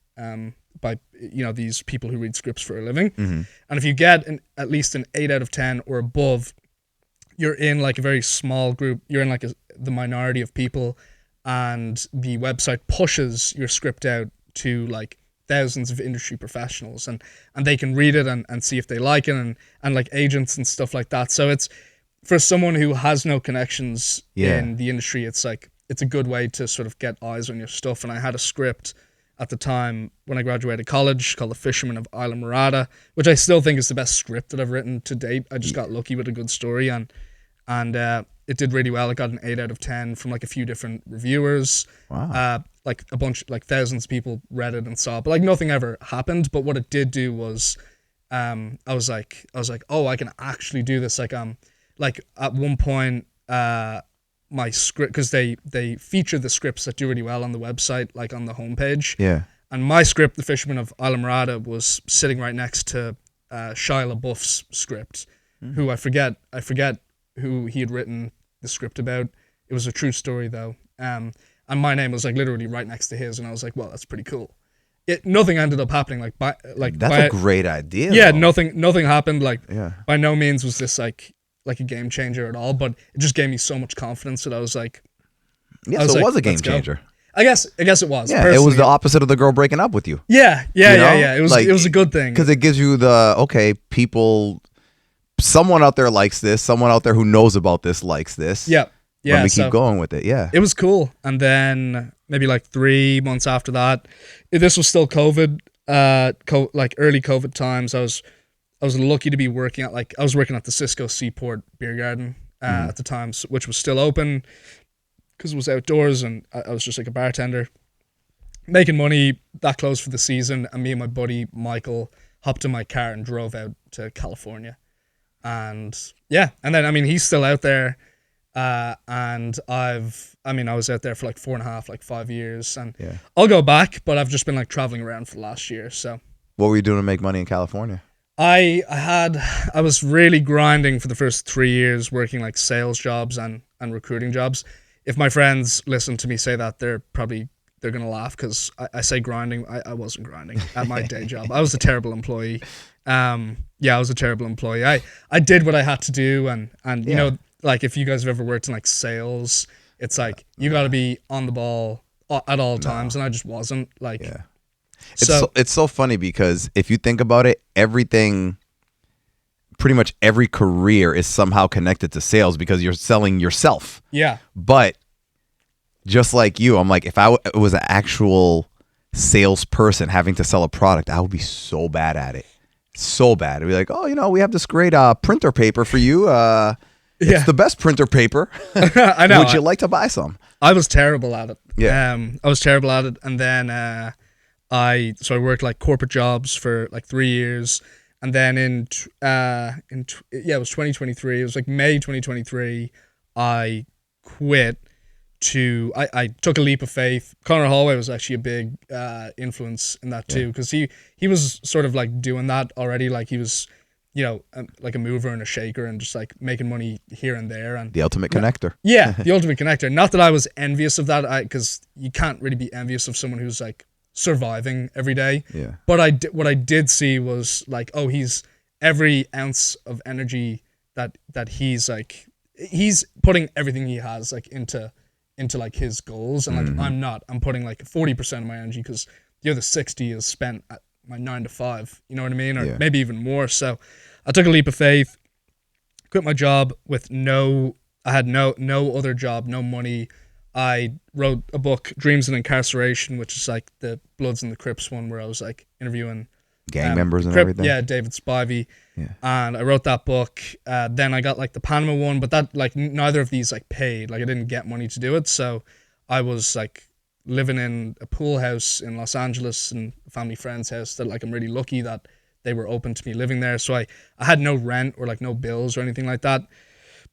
these people who read scripts for a living. And if you get at least an 8 out of 10 or above, you're in like a very small group. You're in like the minority of people, and the website pushes your script out to like thousands of industry professionals, and they can read it and see if they like it, and like agents and stuff like that. So it's for someone who has no connections in the industry, it's like it's a good way to sort of get eyes on your stuff. And I had a script at the time when I graduated college called The Fisherman of Isla Morada, which I still think is the best script that I've written to date. I just got lucky with a good story, and it did really well. It got an 8 out of 10 from like a few different reviewers. Wow. Like a bunch, like thousands of people read it and saw it, but like nothing ever happened. But what it did do was, I was like, oh, I can actually do this. Like at one point, my script, because they feature the scripts that do really well on the website, like on the homepage. Yeah. And my script, The Fisherman of Isla Morada, was sitting right next to Shia LaBeouf's script. who I forget who he had written the script about. It was a true story though. And my name was like literally right next to his, and I was like, well, that's pretty cool. Nothing ended up happening. That's a great idea. Yeah, though. nothing happened. Like, Yeah. by no means was this like a game changer at all. But it just gave me so much confidence that I was like, Yeah, I was so it like, was a game let's go. changer. I guess it was. Yeah, it was the opposite of the girl breaking up with you. Yeah. You know? It was Like, it was a good thing. Because it gives you people, someone out there likes this, someone out there who knows about this likes this. Yeah. Let me keep going with it. Yeah. It was cool. And then maybe like 3 months after that, this was still COVID, like early COVID times. I was lucky to be working at I was working at the Cisco Seaport Beer Garden at the time, which was still open because it was outdoors, and I was just like a bartender making money. That closed for the season, and me and my buddy Michael hopped in my car and drove out to California. And yeah, and then I mean he's still out there. And I was out there for like 4.5, 5 years, and I'll go back, but I've just been like traveling around for the last year. So What were you doing to make money in California? I was really grinding for the first 3 years, working like sales jobs and recruiting jobs. If my friends listen to me say that, they're gonna laugh because I say grinding. I wasn't grinding at my day job. I was a terrible employee. I was a terrible employee. I did what I had to do, and you know. Like if you guys have ever worked in like sales, it's like you got to be on the ball at all times, and I just wasn't. Like, it's so funny because if you think about it, everything, pretty much every career is somehow connected to sales because you're selling yourself. Yeah. But just like you, I'm like, if I was an actual salesperson having to sell a product, I would be so bad at it. So bad. It'd be like, oh, we have this great printer paper for you. It's the best printer paper. I know. Would you like to buy some? I was terrible at it. Yeah. I was terrible at it, and then I worked like corporate jobs for like 3 years, and then it was 2023. It was like May 2023. I quit. I took a leap of faith. Connor Holloway was actually a big influence in that too, because he was sort of like doing that already. Like he was, like a mover and a shaker, and just like making money here and there, and the ultimate connector. Yeah, the ultimate connector. Not that I was envious of that, because you can't really be envious of someone who's like surviving every day. Yeah. But what I did see was like, he's every ounce of energy that he's putting everything he has like into like his goals, and like I'm putting like 40% of my energy, because the other 60 is spent at my 9 to 5. You know what I mean? Or maybe even more. So I took a leap of faith, quit my job with no other job, no money. I wrote a book, Dreams and Incarceration, which is like the Bloods and the Crips one, where I was like interviewing gang members and everything. Yeah, David Spivey. Yeah. And I wrote that book. Then I got like the Panama one, but that like neither of these like paid. Like I didn't get money to do it. So I was like living in a pool house in Los Angeles, and a family friend's house that like I'm really lucky that they were open to me living there. So I had no rent or like no bills or anything like that.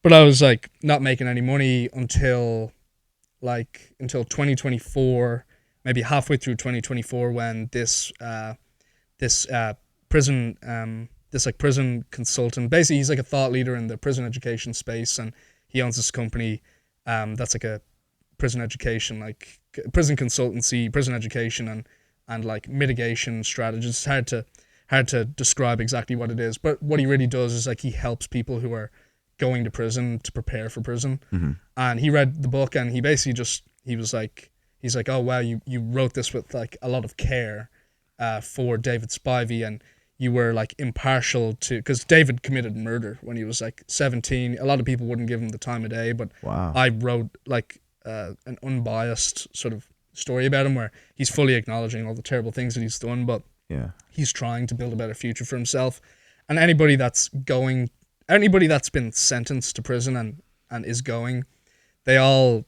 But I was like not making any money until 2024, maybe halfway through 2024, when this prison consultant, basically he's like a thought leader in the prison education space, and he owns this company that's like a prison education, like prison consultancy, prison education, and like mitigation strategies. It's hard to describe exactly what it is, but what he really does is like he helps people who are going to prison to prepare for prison. And he read the book, and he basically he's like, oh wow, you wrote this with like a lot of care for David Spivey, and you were like impartial to, because David committed murder when he was like 17. A lot of people wouldn't give him the time of day, but I wrote like an unbiased sort of story about him, where he's fully acknowledging all the terrible things that he's done, but he's trying to build a better future for himself. And anybody that's been sentenced to prison and is going, they all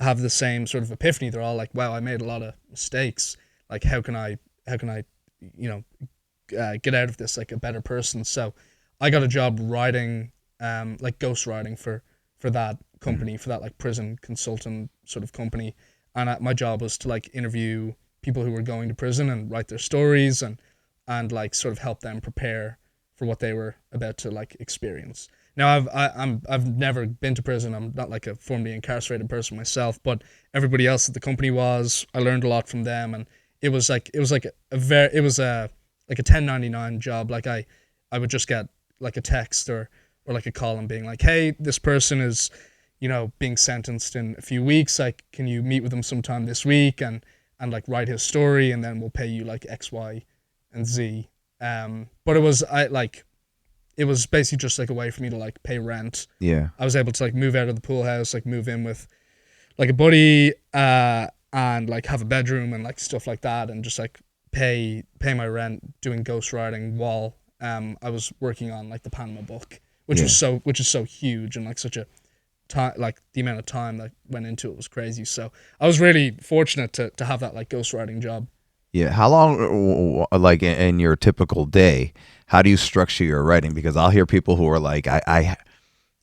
have the same sort of epiphany. They're all like, wow, I made a lot of mistakes. Like, how can I get out of this like a better person? So I got a job writing, like ghost writing for that company, for that like prison consultant sort of company. And my job was to like interview people who were going to prison and write their stories and like sort of help them prepare for what they were about to like experience. Now I've never been to prison. I'm not like a formerly incarcerated person myself, but everybody else at the company was. I learned a lot from them, and it was like a 1099 job. Like I would just get like a text or like a call and being like, hey, this person is, being sentenced in a few weeks. Like, can you meet with him sometime this week and like write his story, and then we'll pay you like X, Y, and Z. But it was basically just like a way for me to like pay rent. Yeah. I was able to like move out of the pool house, like move in with like a buddy, and like have a bedroom and like stuff like that, and just like pay my rent doing ghostwriting while I was working on like the Panama book, which is so huge, and like such a time, like the amount of time that went into it was crazy. So I was really fortunate to have that like ghostwriting job. Yeah. How long, like in your typical day, how do you structure your writing? Because I'll hear people who are like,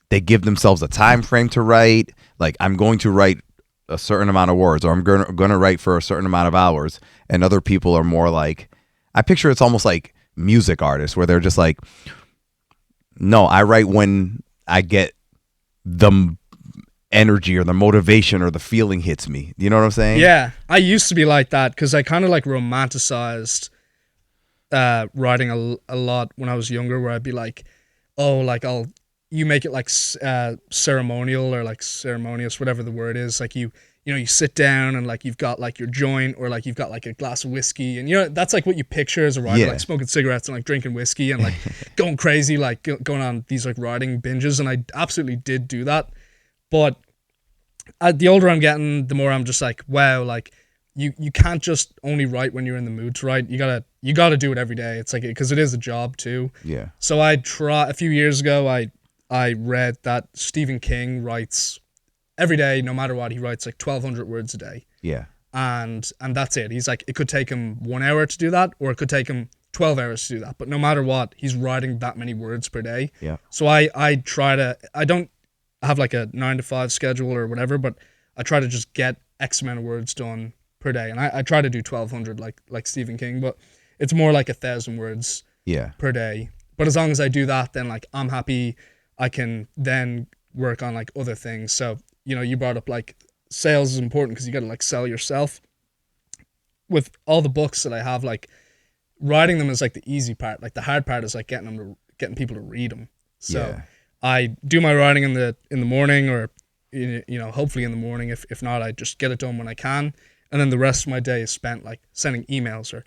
they give themselves a time frame to write. Like, I'm going to write a certain amount of words, or I'm going to write for a certain amount of hours. And other people are more like, I picture it's almost like music artists where they're just like, no, I write when I get the energy or the motivation or the feeling hits me. You know what I'm saying? Yeah, I used to be like that because I kind of like romanticized writing a lot when I was younger, where I'd be like, oh, like you make it like ceremonial or like ceremonious, whatever the word is. Like you sit down and like you've got like your joint, or like you've got like a glass of whiskey, and that's like what you picture as a writer, like smoking cigarettes and like drinking whiskey and like going crazy, like going on these like writing binges. And I absolutely did do that. But the older I'm getting, the more I'm just like, wow, like you can't just only write when you're in the mood to write. You gotta do it every day. It's like, because it is a job too. Yeah. So a few years ago, I read that Stephen King writes every day, no matter what. He writes like 1,200 words a day. Yeah. And that's it. He's like, it could take him 1 hour to do that, or it could take him 12 hours to do that. But no matter what, he's writing that many words per day. Yeah. So I don't have like a 9 to 5 schedule or whatever, but I try to just get X amount of words done per day. And I try to do 1,200 like Stephen King, but it's more like 1,000 words per day. But as long as I do that, then like I'm happy. I can then work on like other things. So, you brought up like sales is important because you got to like sell yourself. With all the books that I have, like writing them is like the easy part. Like the hard part is like getting people to read them. So I do my writing in the morning, or hopefully in the morning. If not, I just get it done when I can, and then the rest of my day is spent like sending emails or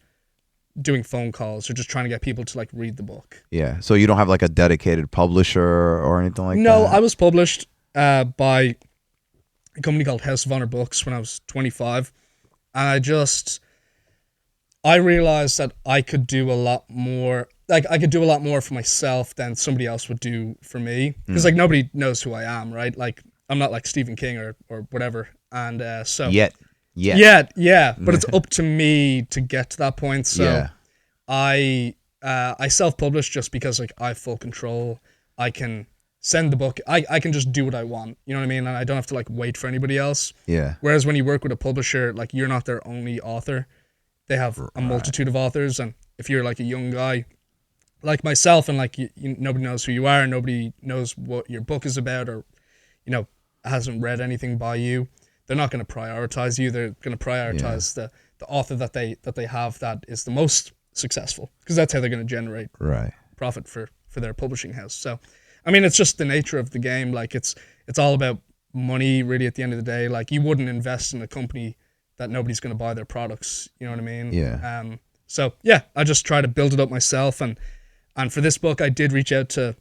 doing phone calls or just trying to get people to like read the book. Yeah. So you don't have like a dedicated publisher or anything like that? No, I was published by a company called House of Honor Books when I was 25, and I realized that I could do a lot more. Like I could do a lot more for myself than somebody else would do for me, because like nobody knows who I am, right? Like I'm not like Stephen King or whatever, and so yet. But it's up to me to get to that point. So I self-publish just because like I have full control. I can send the book. I can just do what I want. You know what I mean? And I don't have to like wait for anybody else. Yeah. Whereas when you work with a publisher, like you're not their only author. They have a multitude of authors, and if you're like a young guy like myself, and like nobody knows who you are, and nobody knows what your book is about, or hasn't read anything by you, they're not going to prioritize you. They're going to prioritize the author that they have that is the most successful, because that's how they're going to generate profit for their publishing house. So I mean, it's just the nature of the game. Like it's all about money really at the end of the day. Like you wouldn't invest in a company that nobody's going to buy their products. You know what I mean? Yeah. So yeah, I just try to build it up myself, and for this book I did reach out to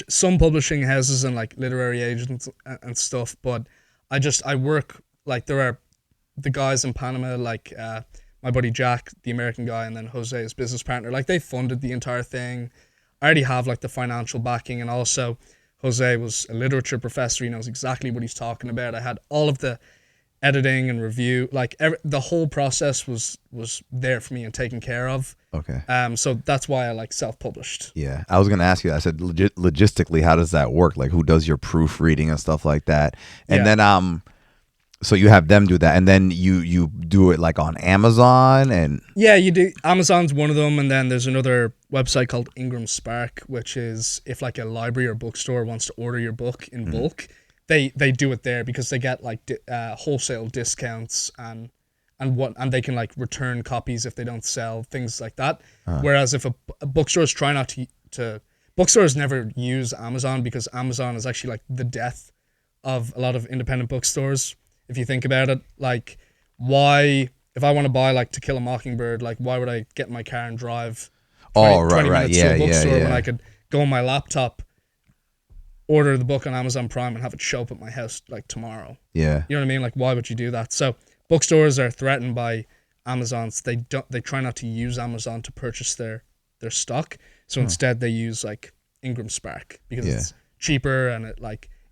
some publishing houses and like literary agents and stuff, but I work, like there are the guys in Panama, like my buddy Jack, the American guy, and then Jose, his business partner, like they funded the entire thing. I already have like the financial backing, and also Jose was a literature professor. He knows exactly what he's talking about. I had all of the editing and review, like the whole process was there for me and taken care of. Okay. So that's why I like self-published. Yeah, I was gonna ask you. I said, logistically, how does that work? Like, who does your proofreading and stuff like that? And then So you have them do that, and then you do it like on Amazon and Yeah, you do. Amazon's one of them, and then there's another website called Ingram Spark, which is if like a library or bookstore wants to order your book in bulk, they do it there because they get like wholesale discounts and they can like return copies if they don't sell, things like that. Whereas if a bookstores try not to bookstores never use Amazon because Amazon is actually like the death of a lot of independent bookstores. If you think about it, like why, if I want to buy like To Kill a Mockingbird, like why would I get in my car and drive 20 minutes to a bookstore when I could go on my laptop, order the book on Amazon Prime and have it show up at my house like tomorrow? yeah. You know what I mean? Like why would you do that? So bookstores are threatened by Amazon. So they try not to use Amazon to purchase their stock. So instead they use like Ingram Spark because it's cheaper and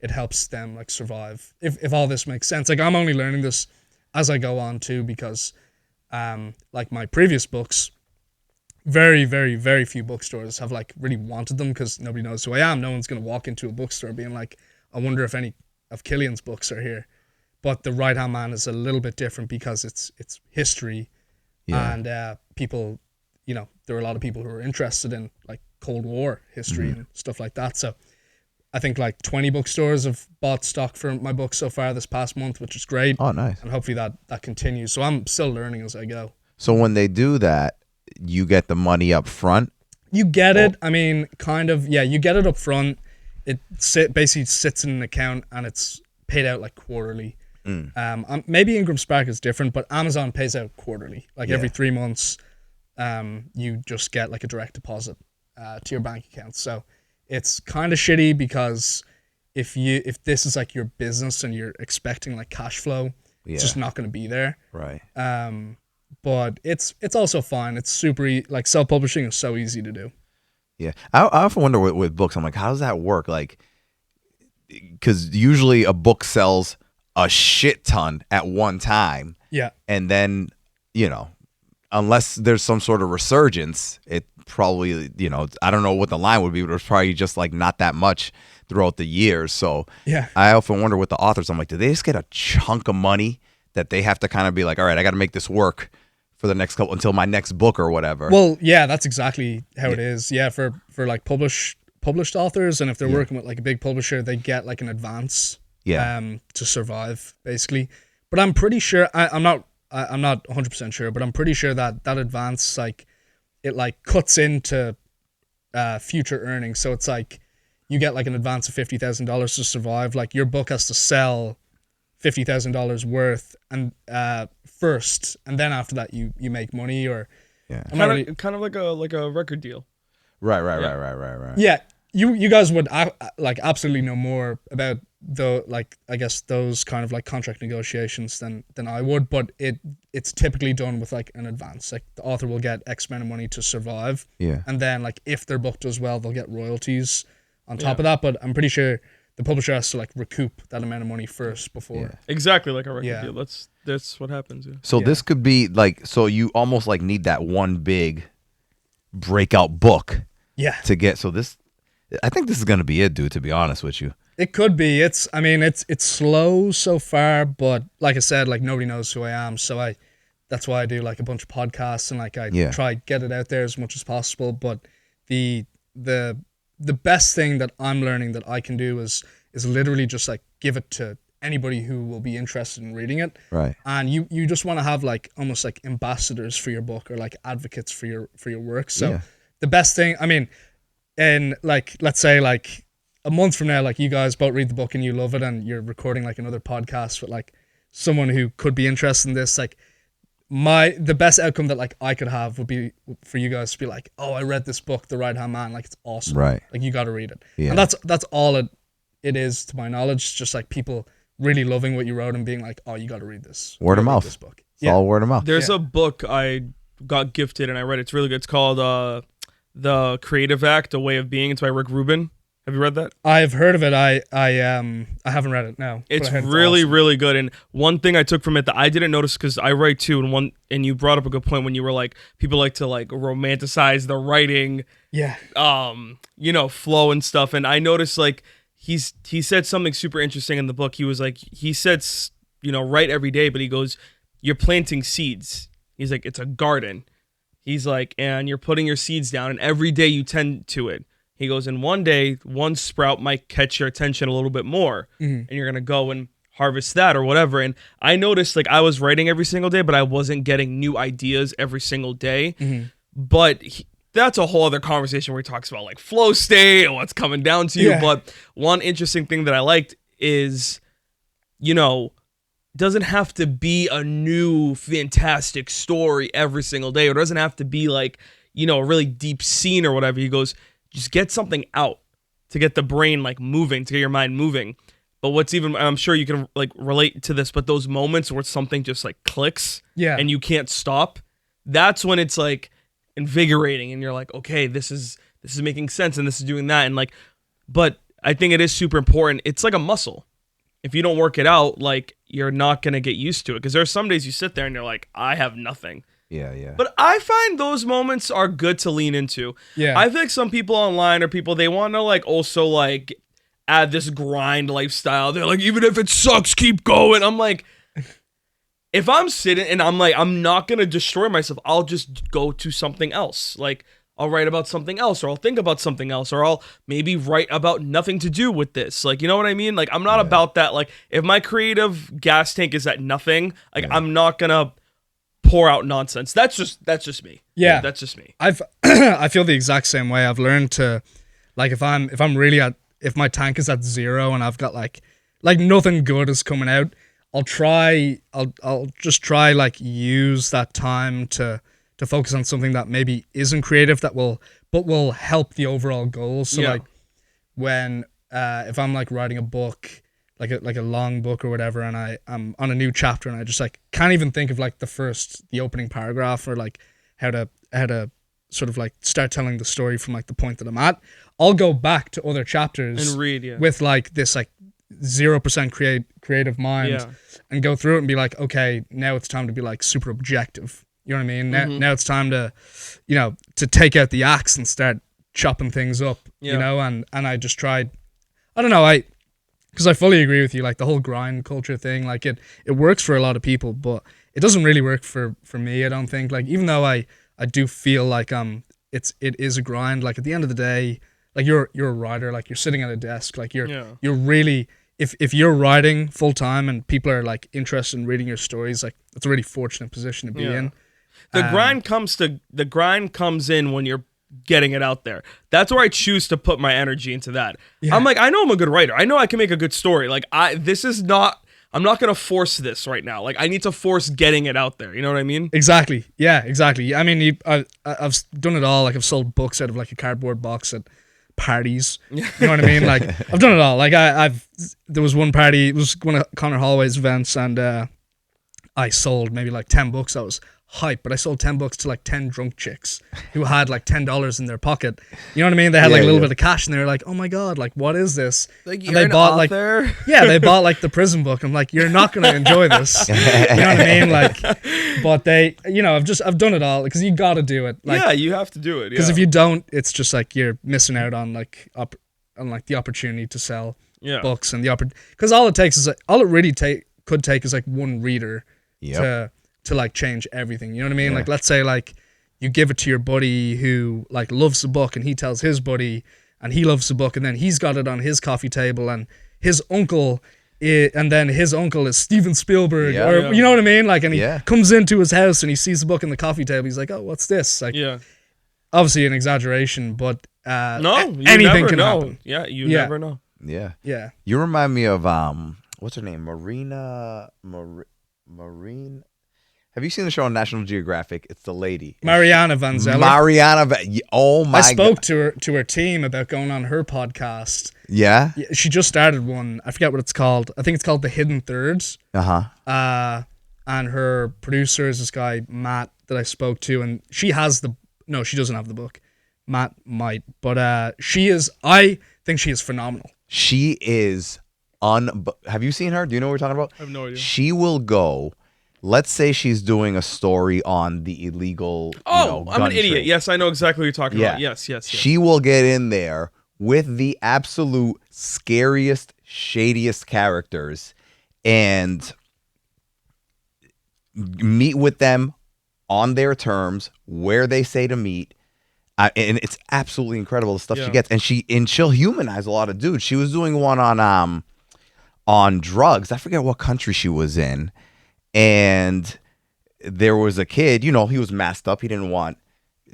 it helps them like survive. If all this makes sense. Like I'm only learning this as I go on too because like my previous books, very, very, very few bookstores have like really wanted them because nobody knows who I am. No one's gonna walk into a bookstore being like, I wonder if any of Cillian's books are here. But The Right Hand Man is a little bit different because it's history and people, you know, there are a lot of people who are interested in like Cold War history and stuff like that. So I think like 20 bookstores have bought stock for my book so far this past month, which is great. Oh, nice. And hopefully that continues. So I'm still learning as I go. So when they do that, you get the money up front? You get it. I mean, kind of, yeah, you get it up front. It basically sits in an account and it's paid out like quarterly. Maybe Ingram Spark is different, but Amazon pays out quarterly. Like every 3 months, you just get like a direct deposit to your bank account. So it's kind of shitty because if this is like your business and you're expecting like cash flow, it's just not going to be there. Right. But it's also fine. It's super like self-publishing is so easy to do. Yeah. I often wonder with books, I'm like, how does that work? Like, because usually a book sells a shit ton at one time. Yeah. And then, you know, unless there's some sort of resurgence, it probably, you know, I don't know what the line would be, but it's probably just like not that much throughout the years. So yeah, I often wonder with the authors, I'm like, do they just get a chunk of money that they have to kind of be like, all right, I got to make this work for the next couple until my next book or whatever? Well, yeah, that's exactly how it is. Yeah, for like published authors, and if they're working with like a big publisher, they get like an advance to survive basically. But I'm pretty sure I'm not 100% sure, but I'm pretty sure that advance like it like cuts into future earnings. So it's like you get like an advance of $50,000 to survive. Like your book has to sell $50,000 worth and first, and then after that you make money. Or kind of like a record deal. Right. Yeah, you guys would like absolutely know more about I guess those kind of like contract negotiations than I would, but it's typically done with like an advance. Like the author will get X amount of money to survive, and then like if their book does well, they'll get royalties on top of that. But I'm pretty sure the publisher has to like recoup that amount of money first before. Exactly like a record deal. That's what happens. Yeah. So this could be like, so you almost like need that one big breakout book. Yeah. To get, so this, I think this is gonna be it, dude. To be honest with you, it could be. It's slow so far, but like I said, like nobody knows who I am, so that's why I do like a bunch of podcasts and like I try to get it out there as much as possible. But the best thing that I'm learning that I can do is literally just like give it to anybody who will be interested in reading it. right? And you just want to have like almost like ambassadors for your book or like advocates for your work. So the best thing, I mean, and like let's say like a month from now, like you guys both read the book and you love it, and you're recording like another podcast with like someone who could be interested in this, like the best outcome that like I could have would be for you guys to be like, oh, I read this book, The Right Hand Man, like it's awesome, Right? Like you got to read it. Yeah. And that's all it is to my knowledge. Just like people really loving what you wrote and being like, oh, you got to read this. Word of mouth. This book. It's all word of mouth. There's a book I got gifted and I read. It's really good. It's called The Creative Act: A Way of Being. It's by Rick Rubin. Have you read that? I've heard of it. I haven't read it. No. It's really, awesome. really good. And one thing I took from it that I didn't notice, because I write too, and you brought up a good point when you were like, people like to like romanticize the writing, flow and stuff. And I noticed like he said something super interesting in the book. He was like, he said write every day, but he goes, you're planting seeds. He's like, it's a garden. He's like, and you're putting your seeds down, and every day you tend to it. He goes, and one day, one sprout might catch your attention a little bit more, and you're going to go and harvest that or whatever. And I noticed, like, I was writing every single day, but I wasn't getting new ideas every single day. But that's a whole other conversation where he talks about, like, flow state and what's coming down to you. But one interesting thing that I liked is, doesn't have to be a new fantastic story every single day, or doesn't have to be like, a really deep scene or whatever. He goes, just get something out to get the brain like moving, to get your mind moving. But what's even, I'm sure you can like relate to this, but those moments where something just like clicks and you can't stop, that's when it's like invigorating and you're like, okay, this is making sense and this is doing that. And like, but I think it is super important. It's like a muscle. If you don't work it out, like, you're not going to get used to it. Because there are some days you sit there and you're like, I have nothing. Yeah. But I find those moments are good to lean into. Yeah. I think some people online they want to, like, also, like, add this grind lifestyle. They're like, even if it sucks, keep going. I'm like, if I'm sitting and I'm like, I'm not going to destroy myself, I'll just go to something else. Like, I'll write about something else, or I'll think about something else, or I'll maybe write about nothing to do with this. Like, you know what I mean? Like, I'm not about that. Like, if my creative gas tank is at nothing, like, I'm not gonna pour out nonsense. That's just me. Yeah. That's just me. I feel the exact same way. I've learned to, like, if my tank is at zero and I've got like nothing good is coming out, I'll just try like use that time to focus on something that maybe isn't creative but will help the overall goal. So like when if I'm like writing a book, like a long book or whatever, and I'm on a new chapter and I just like can't even think of like the opening paragraph or like how to sort of like start telling the story from like the point that I'm at, I'll go back to other chapters And read, with like this like 0% creative mind and go through it and be like, okay, now it's time to be like super objective. You know what I mean? Now it's time to, to take out the axe and start chopping things up, and I just tried, I don't know, because I fully agree with you, like the whole grind culture thing, like it works for a lot of people, but it doesn't really work for me, I don't think. Like, even though I do feel like it is a grind, like at the end of the day, like you're a writer, like you're sitting at a desk, like you're really, if you're writing full time and people are like interested in reading your stories, like it's a really fortunate position to be in. The grind comes in when you're getting it out there. That's where I choose to put my energy into that. Yeah. I'm like, I know I'm a good writer. I know I can make a good story. Like, I'm not going to force this right now. Like, I need to force getting it out there. You know what I mean? Exactly. Yeah, exactly. I mean, I've done it all. Like, I've sold books out of like a cardboard box at parties. You know what I mean? Like, I've done it all. Like, there was one party, it was one of Connor Holloway's events, and I sold maybe like 10 books. I was hype, but I sold 10 books to like 10 drunk chicks who had like $10 in their pocket. You know what I mean? They had like a little bit of cash and they were like, oh my God, like what is this? Like, and they bought like, they bought like the prison book. I'm like, you're not going to enjoy this. You know what I mean? Like, but they, I've done it all because you got to do it. Like, yeah, you have to do it. Because if you don't, it's just like you're missing out on like the opportunity to sell books and because all it really could take is like one reader to like change everything. You know what I mean? Like, let's say like you give it to your buddy who like loves the book and he tells his buddy and he loves the book, and then he's got it on his coffee table and his uncle is Steven Spielberg you know what I mean? Like, and he comes into his house and he sees the book on the coffee table. He's like, oh, what's this? Like, obviously an exaggeration, but anything can happen. Yeah, you never know. Yeah. Yeah. You remind me of what's her name? Marine. Have you seen the show on National Geographic? It's the lady. Mariana Van Zeller. Oh my God. I spoke to her team about going on her podcast. Yeah? She just started one. I forget what it's called. I think it's called The Hidden Thirds. Uh-huh. And her producer is this guy, Matt, that I spoke to, and she doesn't have the book. Matt might, but I think she is phenomenal. She is have you seen her? Do you know what we're talking about? I have no idea. She will go, let's say she's doing a story on the illegal I'm an idiot. trade. Yes, I know exactly what you're talking about. Yes. She will get in there with the absolute scariest, shadiest characters and meet with them on their terms, where they say to meet. And it's absolutely incredible the stuff she gets. And she'll humanize a lot of dudes. She was doing one on drugs. I forget what country she was in. And there was a kid, he was masked up. He didn't want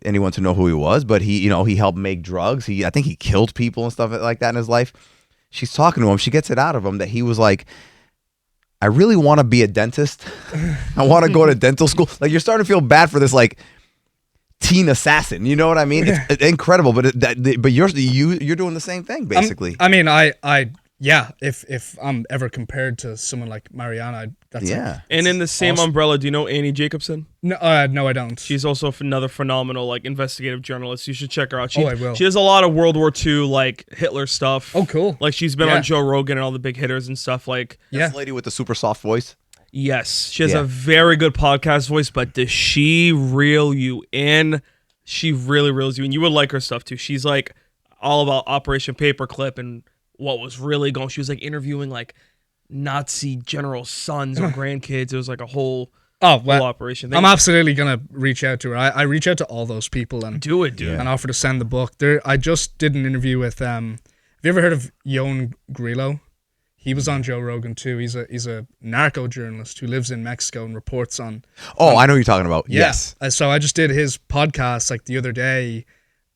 anyone to know who he was, but he helped make drugs. I think he killed people and stuff like that in his life. She's talking to him. She gets it out of him that he was like, I really want to be a dentist. I want to go to dental school. Like, you're starting to feel bad for this, like, teen assassin. You know what I mean? It's incredible, but you're doing the same thing, basically. If I'm ever compared to someone like Mariana, that's and in the same awesome. umbrella, do you know Annie Jacobson? No, I don't. She's also another phenomenal like investigative journalist. You should check her out. I will. She does a lot of World War II like Hitler stuff. Oh, cool. Like she's been on Joe Rogan and all the big hitters and stuff. Like this lady with the super soft voice. Yes, she has a very good podcast voice, but does she reel you in? She really reels you in. You would like her stuff too. She's like all about Operation Paperclip and what was really going. She was like interviewing like Nazi general sons or grandkids. It was like a whole operation thing. I'm absolutely gonna reach out to her. I reach out to all those people and do it, dude, and offer to send the book. I just did an interview with have you ever heard of Yoan Grillo? He was on Joe Rogan too. He's a narco journalist who lives in Mexico and reports on. Oh, I know who you're talking about. Yes. So I just did his podcast like the other day,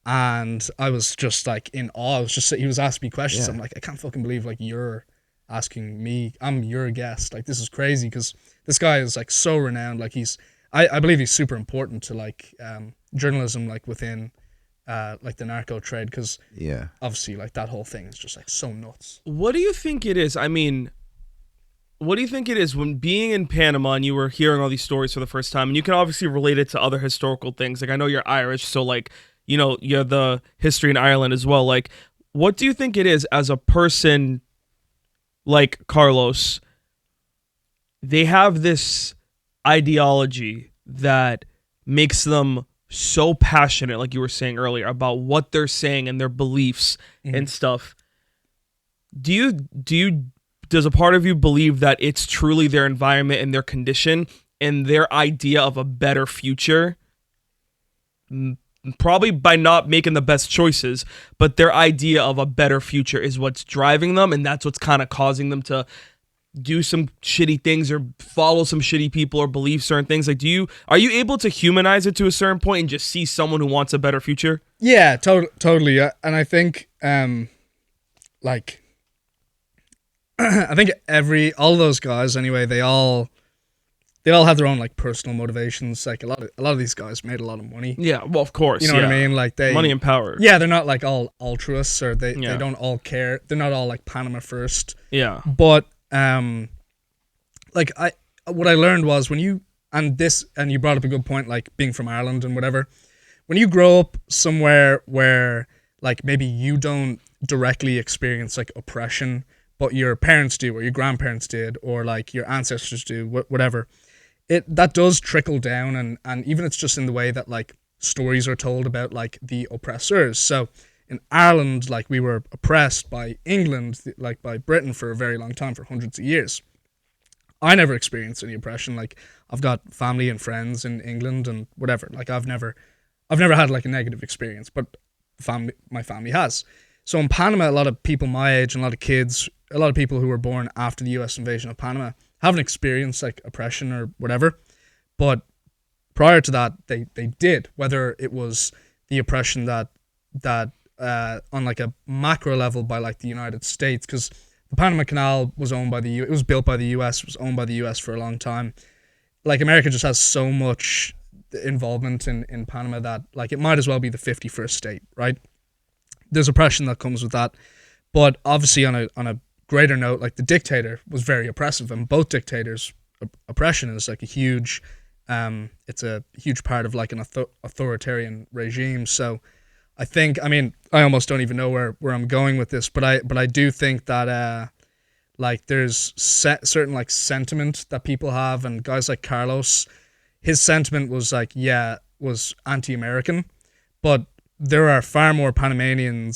and I was just like in awe. He was asking me questions. I'm like, I can't fucking believe like you're asking me. I'm your guest. Like, this is crazy because this guy is like so renowned. Like I believe he's super important to like journalism like within like the narco trade because obviously like that whole thing is just like so nuts. What do you think it is? I mean, what do you think it is when being in Panama and you were hearing all these stories for the first time, and you can obviously relate it to other historical things. Like I know you're Irish, so like, you have the history in Ireland as well. Like, what do you think it is as a person like Carlos? They have this ideology that makes them so passionate, like you were saying earlier, about what they're saying and their beliefs and stuff. Does a part of you believe that it's truly their environment and their condition and their idea of a better future? Probably by not making the best choices, but their idea of a better future is what's driving them, and that's what's kind of causing them to do some shitty things or follow some shitty people or believe certain things. Like, are you able to humanize it to a certain point and just see someone who wants a better future? Yeah, totally. And I think, like, I think all those guys anyway, they all have their own like personal motivations. Like a lot of these guys made a lot of money. Yeah, well, of course. You know what I mean? Like money and power. Yeah, they're not like all altruists or they don't all care. They're not all like Panama first. Yeah. But like what I learned was when you brought up a good point, like being from Ireland and whatever, when you grow up somewhere where like maybe you don't directly experience like oppression, but your parents do or your grandparents did or like your ancestors do, whatever, that does trickle down and even it's just in the way that like stories are told about like the oppressors. So in Ireland, like we were oppressed by England, like by Britain for a very long time, for hundreds of years. I never experienced any oppression. Like I've got family and friends in England and whatever. Like I've never had like a negative experience, but my family has. So in Panama, a lot of people my age and a lot of kids, a lot of people who were born after the US invasion of Panama haven't experienced like oppression or whatever. But prior to that, they did, whether it was the oppression that on like a macro level by like the United States, because the Panama Canal was owned by it was built by the US, was owned by the US for a long time. Like America just has so much involvement in Panama that like it might as well be the 51st state, right? There's oppression that comes with that. But obviously on a greater note, like the dictator was very oppressive, and both dictators, oppression is like a huge it's a huge part of like an authoritarian regime. So I almost don't even know where I'm going with this, but I do think that like there's certain like sentiment that people have, and guys like Carlos, his sentiment was like was anti-American, but there are far more Panamanian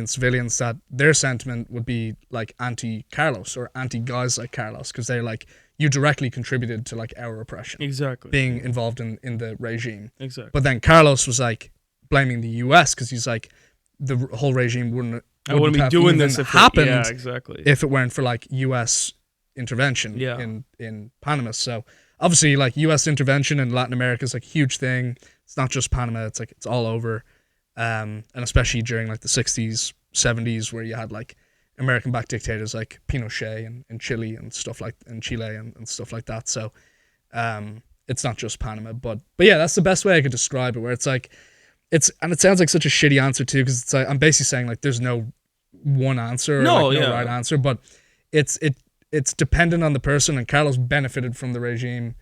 civilians that their sentiment would be like anti-Carlos or anti-guys like Carlos, because they're like, you directly contributed to like our oppression, Exactly. being involved in the regime. Exactly. But then Carlos was like blaming the U.S. because he's like, the whole regime I wouldn't be have doing even this if happened yeah, exactly. if it weren't for like U.S. intervention Yeah. in Panama. So obviously, like U.S. intervention in Latin America is like a huge thing. It's not just Panama; it's like it's all over, and especially during like the 60s, 70s, where you had like American-backed dictators like Pinochet and Chile and stuff like Chile and stuff like that. So it's not just Panama, but yeah, that's the best way I could describe it. Where it's like it sounds like such a shitty answer too, because it's like I'm basically saying like there's no one answer or no right answer, but it's dependent on the person, and Carlos benefited from the regime,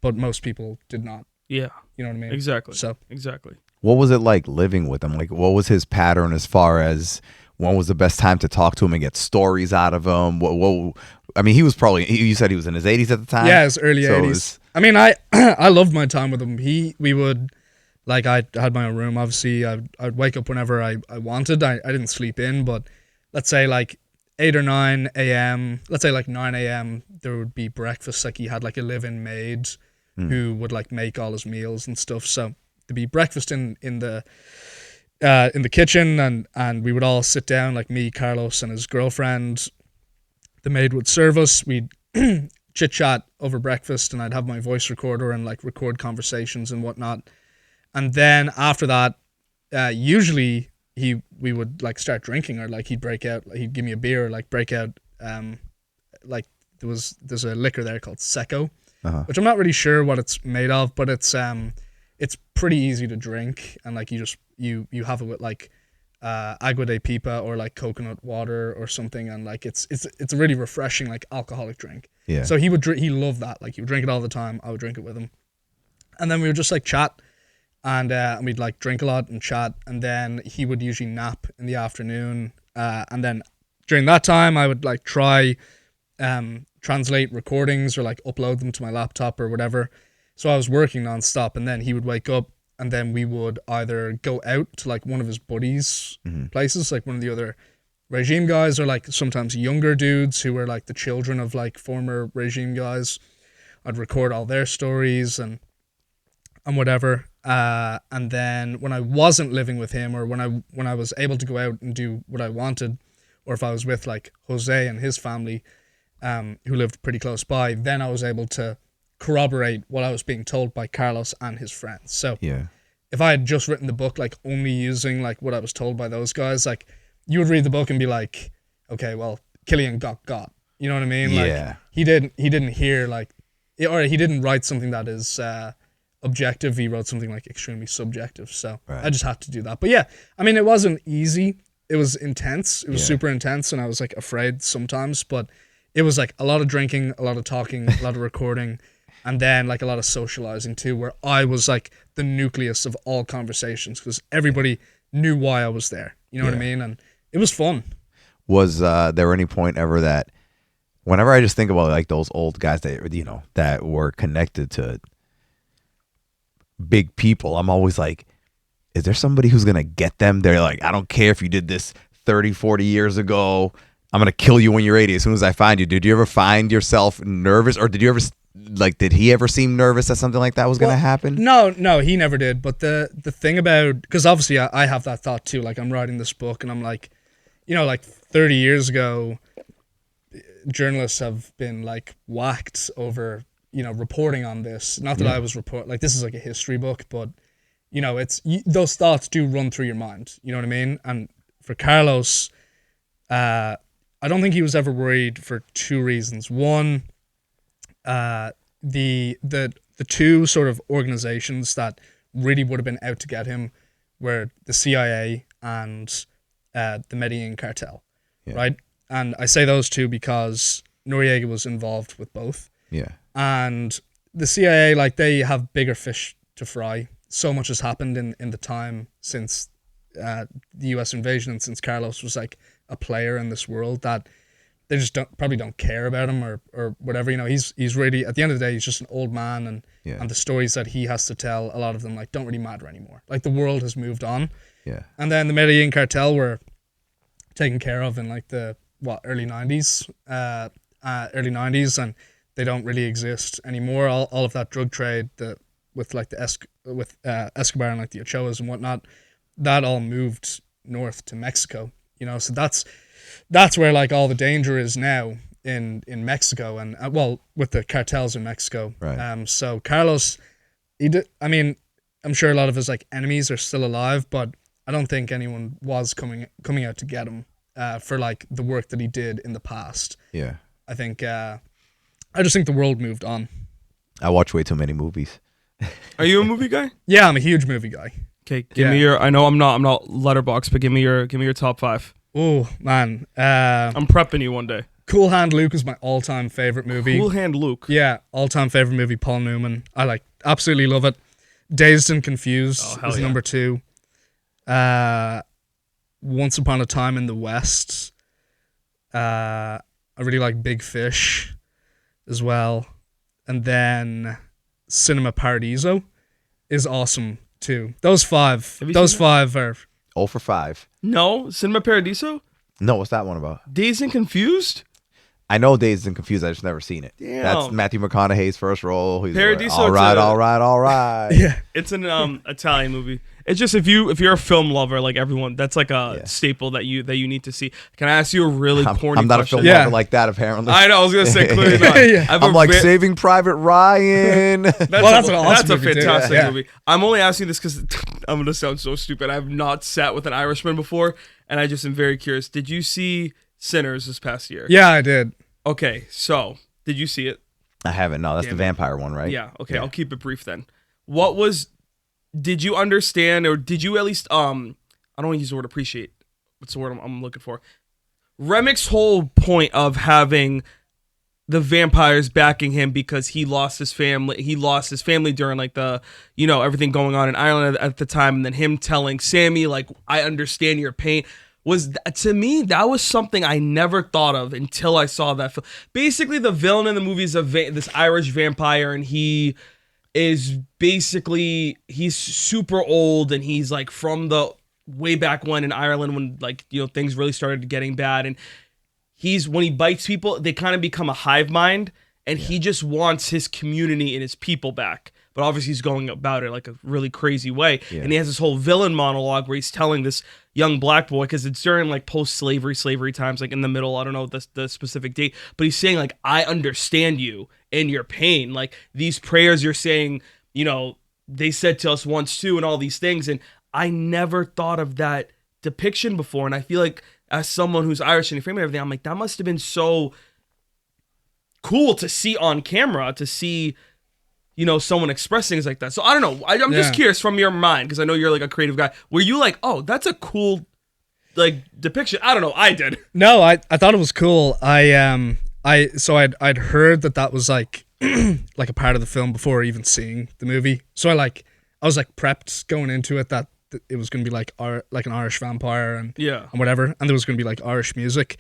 but most people did not. Yeah. You know what I mean? Exactly. So exactly. What was it like living with him? Like, what was his pattern as far as when was the best time to talk to him and get stories out of him? What I mean, he was probably, you said he was in his 80s at the time? Yeah, his early 80s. I mean, I loved my time with him. We would, like, I had my own room, obviously. I'd wake up whenever I wanted. I didn't sleep in, but let's say like 8 or 9 a.m., let's say like 9 a.m., there would be breakfast. Like, he had like a live-in maid who would like make all his meals and stuff. So there'd be breakfast in the kitchen, and we would all sit down, like me, Carlos, and his girlfriend. The maid would serve us. We'd chit chat over breakfast, and I'd have my voice recorder and like record conversations and whatnot. And then after that, usually we would like start drinking, or like he'd break out, like, he'd give me a beer, or like break out. Like there's a liquor there called Secco, which I'm not really sure what it's made of, but it's pretty easy to drink, and like you have it with like agua de pipa or like coconut water or something, and like it's a really refreshing like alcoholic drink. Yeah. So he loved that. Like he would drink it all the time. I would drink it with him, and then we would just like chat, and we'd like drink a lot and chat, and then he would usually nap in the afternoon, and then during that time I would like try translate recordings or like upload them to my laptop or whatever. So I was working nonstop, and then he would wake up, and then we would either go out to like one of his buddies' places, like one of the other regime guys, or like sometimes younger dudes who were like the children of like former regime guys. I'd record all their stories and whatever. And then when I wasn't living with him, or when I was able to go out and do what I wanted, or if I was with like Jose and his family, who lived pretty close by, then I was able to corroborate what I was being told by Carlos and his friends. So Yeah. if I had just written the book like only using like what I was told by those guys, like you would read the book and be like, okay, well, Cillian got. You know what I mean? Yeah. Like he didn't hear like, or he didn't write something that is objective. He wrote something like extremely subjective. So Right. I just had to do that. But yeah, I mean, it wasn't easy. It was intense. It was Yeah. super intense, and I was like afraid sometimes, but it was like a lot of drinking, a lot of talking, a lot of recording. And then like a lot of socializing too, where I was like the nucleus of all conversations, because everybody knew why I was there. You know what I Yeah. mean? And it was fun. Was there any point ever that, whenever I just think about like those old guys that, you know, that were connected to big people, I'm always like, is there somebody who's going to get them? They're like, I don't care if you did this 30, 40 years ago. I'm going to kill you when you're 80 as soon as I find you. Did you ever find yourself nervous, or did you ever, like, did he ever seem nervous that something like that was going to happen? No, he never did. But the thing about, because obviously I have that thought too. Like I'm writing this book, and I'm like, you know, like 30 years ago, journalists have been like whacked over, you know, reporting on this. Not that I was like this is like a history book, but you know, those thoughts do run through your mind. You know what I mean? And for Carlos, I don't think he was ever worried for two reasons. One, the two sort of organizations that really would have been out to get him were the CIA and the Medellin cartel, right? And I say those two because Noriega was involved with both. Yeah. And the CIA, like, they have bigger fish to fry. So much has happened in the time since the US invasion, and since Carlos was like a player in this world, that they just probably don't care about him or whatever. You know, he's really, at the end of the day, he's just an old man, and the stories that he has to tell, a lot of them like don't really matter anymore. Like the world has moved on. Yeah. And then the Medellin cartel were taken care of in like the early 90s, and they don't really exist anymore. All of that drug trade with like Escobar and like the Ochoas and whatnot, that all moved north to Mexico. So that's where like all the danger is now in Mexico, and with the cartels in Mexico. Right. So Carlos, I'm sure a lot of his like enemies are still alive, but I don't think anyone was coming out to get him for like the work that he did in the past. Yeah. I think I just think the world moved on. I watch way too many movies. Are you a movie guy? Yeah, I'm a huge movie guy. Okay, give me your. I know I'm not Letterboxd, but give me your top 5. Oh man, I'm prepping you one day. Cool Hand Luke is my all-time favorite movie. Cool Hand Luke. Yeah, all-time favorite movie. Paul Newman. I absolutely love it. Dazed and Confused is number 2. Once Upon a Time in the West. I really like Big Fish as well. And then Cinema Paradiso is awesome too. Those 5 are... 0 for 5. No, Cinema Paradiso? No, what's that one about? Dazed and Confused? I know Dazed and Confused. I just never seen it. Damn. That's Matthew McConaughey's first role. He's Paradiso, all right. Yeah. It's an Italian movie. It's just if you're a film lover like everyone, that's like a staple that you need to see. Can I ask you a really corny I'm not question? a film lover like that, apparently. I know. I was gonna say clearly not. Yeah. I'm like Saving Private Ryan. That's an awesome That's a movie too. fantastic Yeah. movie. I'm only asking this because I'm gonna sound so stupid. I've not sat with an Irishman before, and I just am very curious. Did you see Sinners this past year? Yeah, I did. Okay, so did you see it? I haven't. No, that's the vampire one, right? Yeah. Okay, I'll keep it brief then. Did you understand, or did you at least I don't want to use the word appreciate. What's the word I'm looking for? Remic's whole point of having the vampires backing him because he lost his family. He lost his family during like the everything going on in Ireland at the time, and then him telling Sammy like, "I understand your pain." To me, that was something I never thought of until I saw that film. Basically, the villain in the movie is this Irish vampire, and he is basically, he's super old, and he's like from the way back when in Ireland when like things really started getting bad, and when he bites people, they kind of become a hive mind, and he just wants his community and his people back. But obviously he's going about it like a really crazy way. Yeah. And he has this whole villain monologue where he's telling this young black boy, because it's during like post-slavery times, like in the middle, I don't know the specific date, but he's saying like, I understand you and your pain. Like these prayers you're saying, they said to us once too, and all these things. And I never thought of that depiction before. And I feel like as someone who's Irish and your family and everything, I'm like, that must have been so cool to see on camera, to see someone express things like that. So I don't know. I'm just curious from your mind, because I know you're like a creative guy. Were you like, oh, that's a cool like depiction? I don't know. I did. No, I thought it was cool. I'd heard that was like like a part of the film before even seeing the movie. So I was like prepped going into it that it was going to be like an Irish vampire and whatever, and there was going to be like Irish music.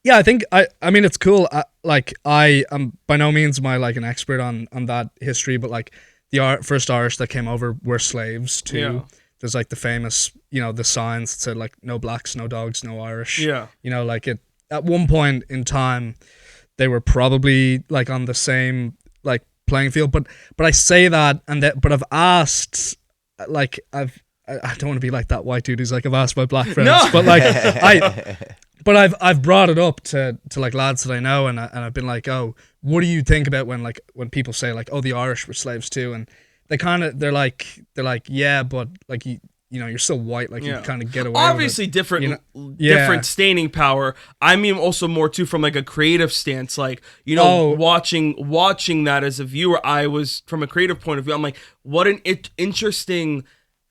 Yeah, I think I mean it's cool. I am by no means am I like an expert on that history, but like the first Irish that came over were slaves too. Yeah. There's like the famous, the signs that said like no blacks, no dogs, no Irish. Yeah. Like it at one point in time they were probably like on the same like playing field, but I say that but I've asked like I don't want to be like that white dude who's like, I've asked my black friends, but like But I've brought it up to like lads that I know, and I've been like, oh, what do you think about when people say like, oh, the Irish were slaves too, and they're like yeah, but like you're still white, like you kind of get away. Obviously, with it. different staining power. I mean, also more too from like a creative stance, like watching that as a viewer, I was from a creative point of view. I'm like, what an interesting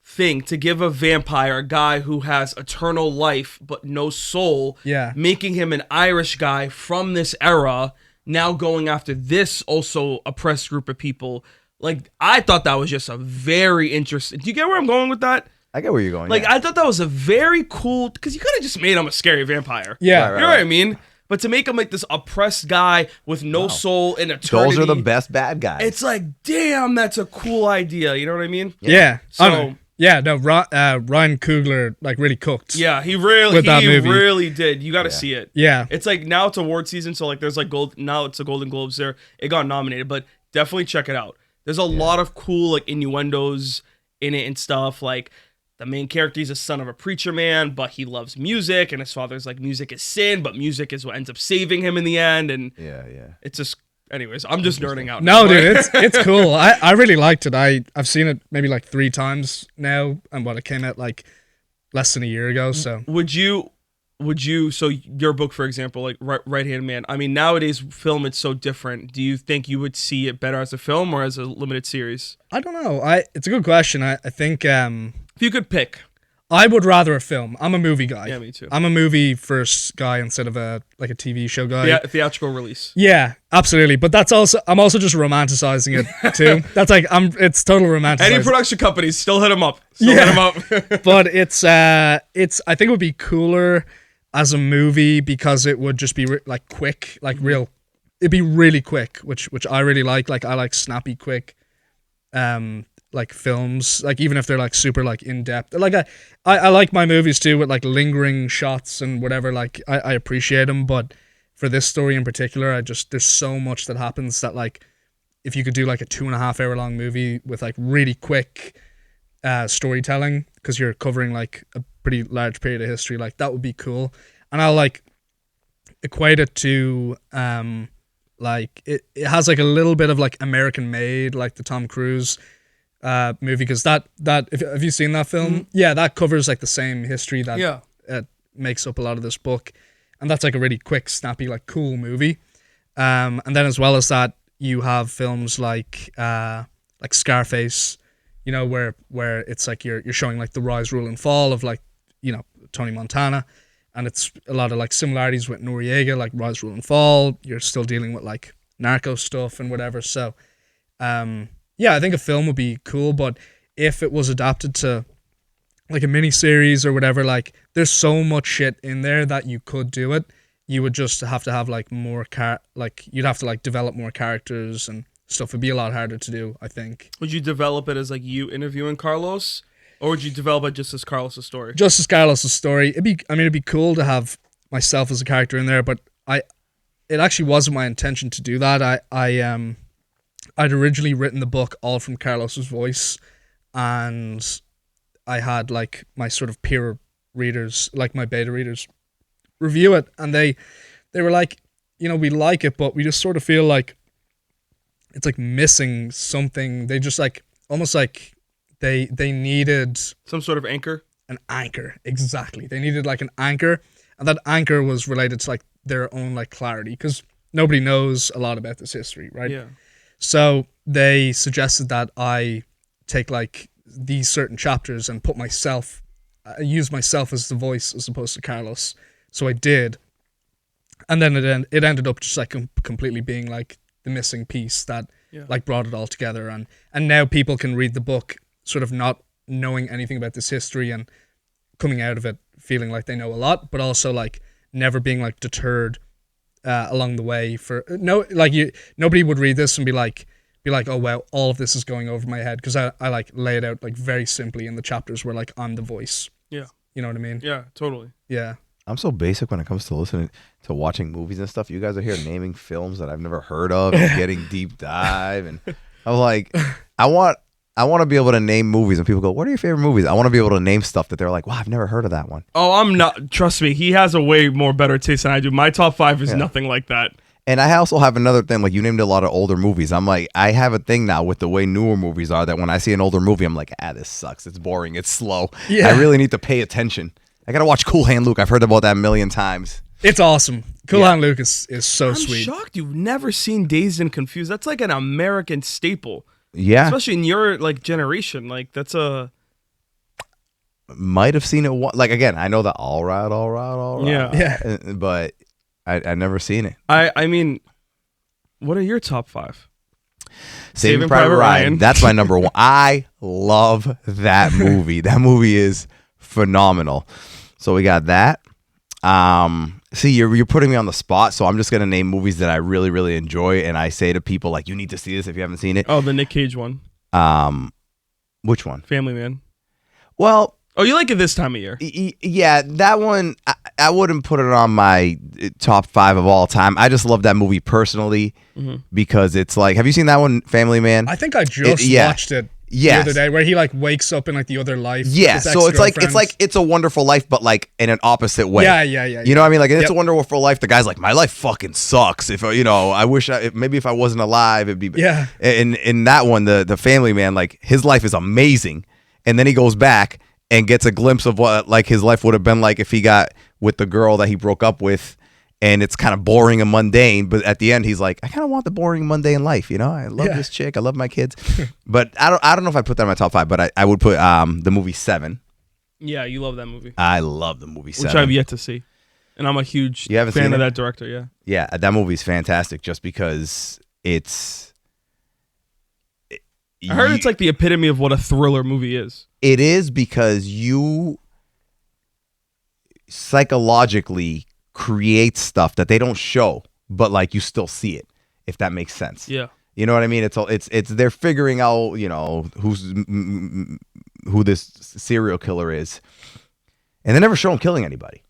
thing to give a vampire, a guy who has eternal life but no soul, making him an Irish guy from this era, now going after this also oppressed group of people. Like, I thought that was just a very interesting. Do you get where I'm going with that? I get where you're going. Like, I thought that was a very cool, because you could have just made him a scary vampire. Yeah, you know what I mean. But to make him like this oppressed guy with no soul in eternity. Those are the best bad guys. It's like, damn, that's a cool idea. You know what I mean? Yeah. So. Yeah, no, Ryan Coogler like really cooked. Yeah, he With that movie. really did. You got to see it. Yeah. It's like now it's award season, so like there's like now it's the Golden Globes there. It got nominated, but definitely check it out. There's a lot of cool like innuendos in it and stuff. Like the main character is a son of a preacher man, but he loves music, and his father's like music is sin, but music is what ends up saving him in the end. And it's just, anyways, I'm just nerding out. No, dude, it's cool. I really liked it. I've seen it maybe like 3 times now, and it came out like less than a year ago. So would you? So your book, for example, like Right Hand Man. I mean, nowadays film it's so different. Do you think you would see it better as a film or as a limited series? I don't know. It's a good question. I think if you could pick, I would rather a film. I'm a movie guy. Yeah, me too. I'm a movie first guy instead of a TV show guy. Yeah, theatrical release. Yeah, absolutely. But I'm also just romanticizing it too. That's like it's total romanticizing. Any production companies, still hit them up. Hit them up. But it's I think it would be cooler as a movie because it would just be like quick, like real. It'd be really quick, which I really like. Like I like snappy, quick, like films. Like even if they're like super like in depth. Like I like my movies too with like lingering shots and whatever. Like I appreciate them, but for this story in particular, there's so much that happens that like if you could do like a 2.5 hour long movie with like really quick storytelling because you're covering like a pretty large period of history, like that would be cool. And I'll like equate it to like it has like a little bit of like American Made, like the Tom Cruise movie, because that have you seen that film? Mm-hmm. Yeah, that covers like the same history that makes up a lot of this book, and that's like a really quick, snappy, like cool movie. And then as well as that, you have films like Scarface, you know, where it's like you're showing like the rise, rule, and fall of like, you know, Tony Montana, and it's a lot of like similarities with Noriega, like rise, rule, and fall. You're still dealing with like narco stuff and whatever. So, yeah, I think a film would be cool, but if it was adapted to like a mini series or whatever, like there's so much shit in there that you could do it. You would just have to have like more you'd have to like develop more characters and stuff. It'd be a lot harder to do, I think. Would you develop it as like you interviewing Carlos, or would you develop it just as Carlos' story? Just as Carlos' story. It'd be cool to have myself as a character in there, but it actually wasn't my intention to do that. I'd originally written the book all from Carlos's voice, and I had like my sort of peer readers, like my beta readers, review it, and they were like, you know, we like it, but we just sort of feel like it's like missing something. They just like almost like they needed some sort of anchor. An anchor, exactly. They needed like an anchor, and that anchor was related to like their own like clarity, because nobody knows a lot about this history, right? Yeah. So they suggested that I take like these certain chapters and put use myself as the voice as opposed to Carlos. So I did, and then it ended up just like completely being like the missing piece that like brought it all together, and now people can read the book sort of not knowing anything about this history and coming out of it feeling like they know a lot, but also like never being like deterred along the way. Nobody would read this and be like, oh wow, all of this is going over my head, because I like lay it out like very simply in the chapters where like I'm the voice. Yeah. You know what I mean? Yeah, totally. Yeah. I'm so basic when it comes to listening to watching movies and stuff. You guys are here naming films that I've never heard of and getting deep dive, and I'm like, I want to be able to name movies, and people go, what are your favorite movies? I want to be able to name stuff that they're like, wow, I've never heard of that one. Oh, I'm not. Trust me, he has a way more better taste than I do. My top 5 is nothing like that. And I also have another thing, like you named a lot of older movies. I'm like, I have a thing now with the way newer movies are that when I see an older movie, I'm like, this sucks. It's boring. It's slow. Yeah. I really need to pay attention. I got to watch Cool Hand Luke. I've heard about that a million times. It's awesome. Cool Hand Luke is so sweet. I'm shocked you've never seen Dazed and Confused. That's like an American staple. Yeah. Especially in your like generation. Like that's might have seen it like, again, I know that all right. Yeah. But I never seen it. I mean, what are your top 5? Saving Private Ryan. That's my number 1. I love that movie. That movie is phenomenal. So we got that. See, you're putting me on the spot, so I'm just gonna name movies that I really, really enjoy, and I say to people like, you need to see this if you haven't seen it. Oh, the Nick Cage one. Which one? Family Man. Well, Oh, you like it this time of year? yeah, that one I wouldn't put it on my top 5 of all time. I just love that movie personally because it's like, have you seen that one, Family Man? I think I just watched it the other day, where he like wakes up in like the other life. Yeah, with his so it's like ex-girlfriends. It's a Wonderful Life, but like in an opposite way. Yeah. You know what I mean? Like It's a Wonderful Life. The guy's like, my life fucking sucks. If I wish maybe if I wasn't alive, it'd be. Yeah. In that one, the Family Man, like his life is amazing, and then he goes back and gets a glimpse of what like his life would have been like if he got with the girl that he broke up with. And it's kind of boring and mundane, but at the end he's like, I kind of want the boring, mundane life, you know? I love this chick, I love my kids. But I don't know if I put that in my top 5, but I would put the movie Seven. Yeah, you love that movie. I love the movie Seven. Which I've yet to see. And I'm a huge You haven't fan seen of it? that director, yeah. Yeah, that movie's fantastic just because it's... I heard it's like the epitome of what a thriller movie is. It is because you psychologically create stuff that they don't show, but like you still see it, if that makes sense. Yeah. You know what I mean? It's they're figuring out, you know, who this serial killer is, and they never show him killing anybody.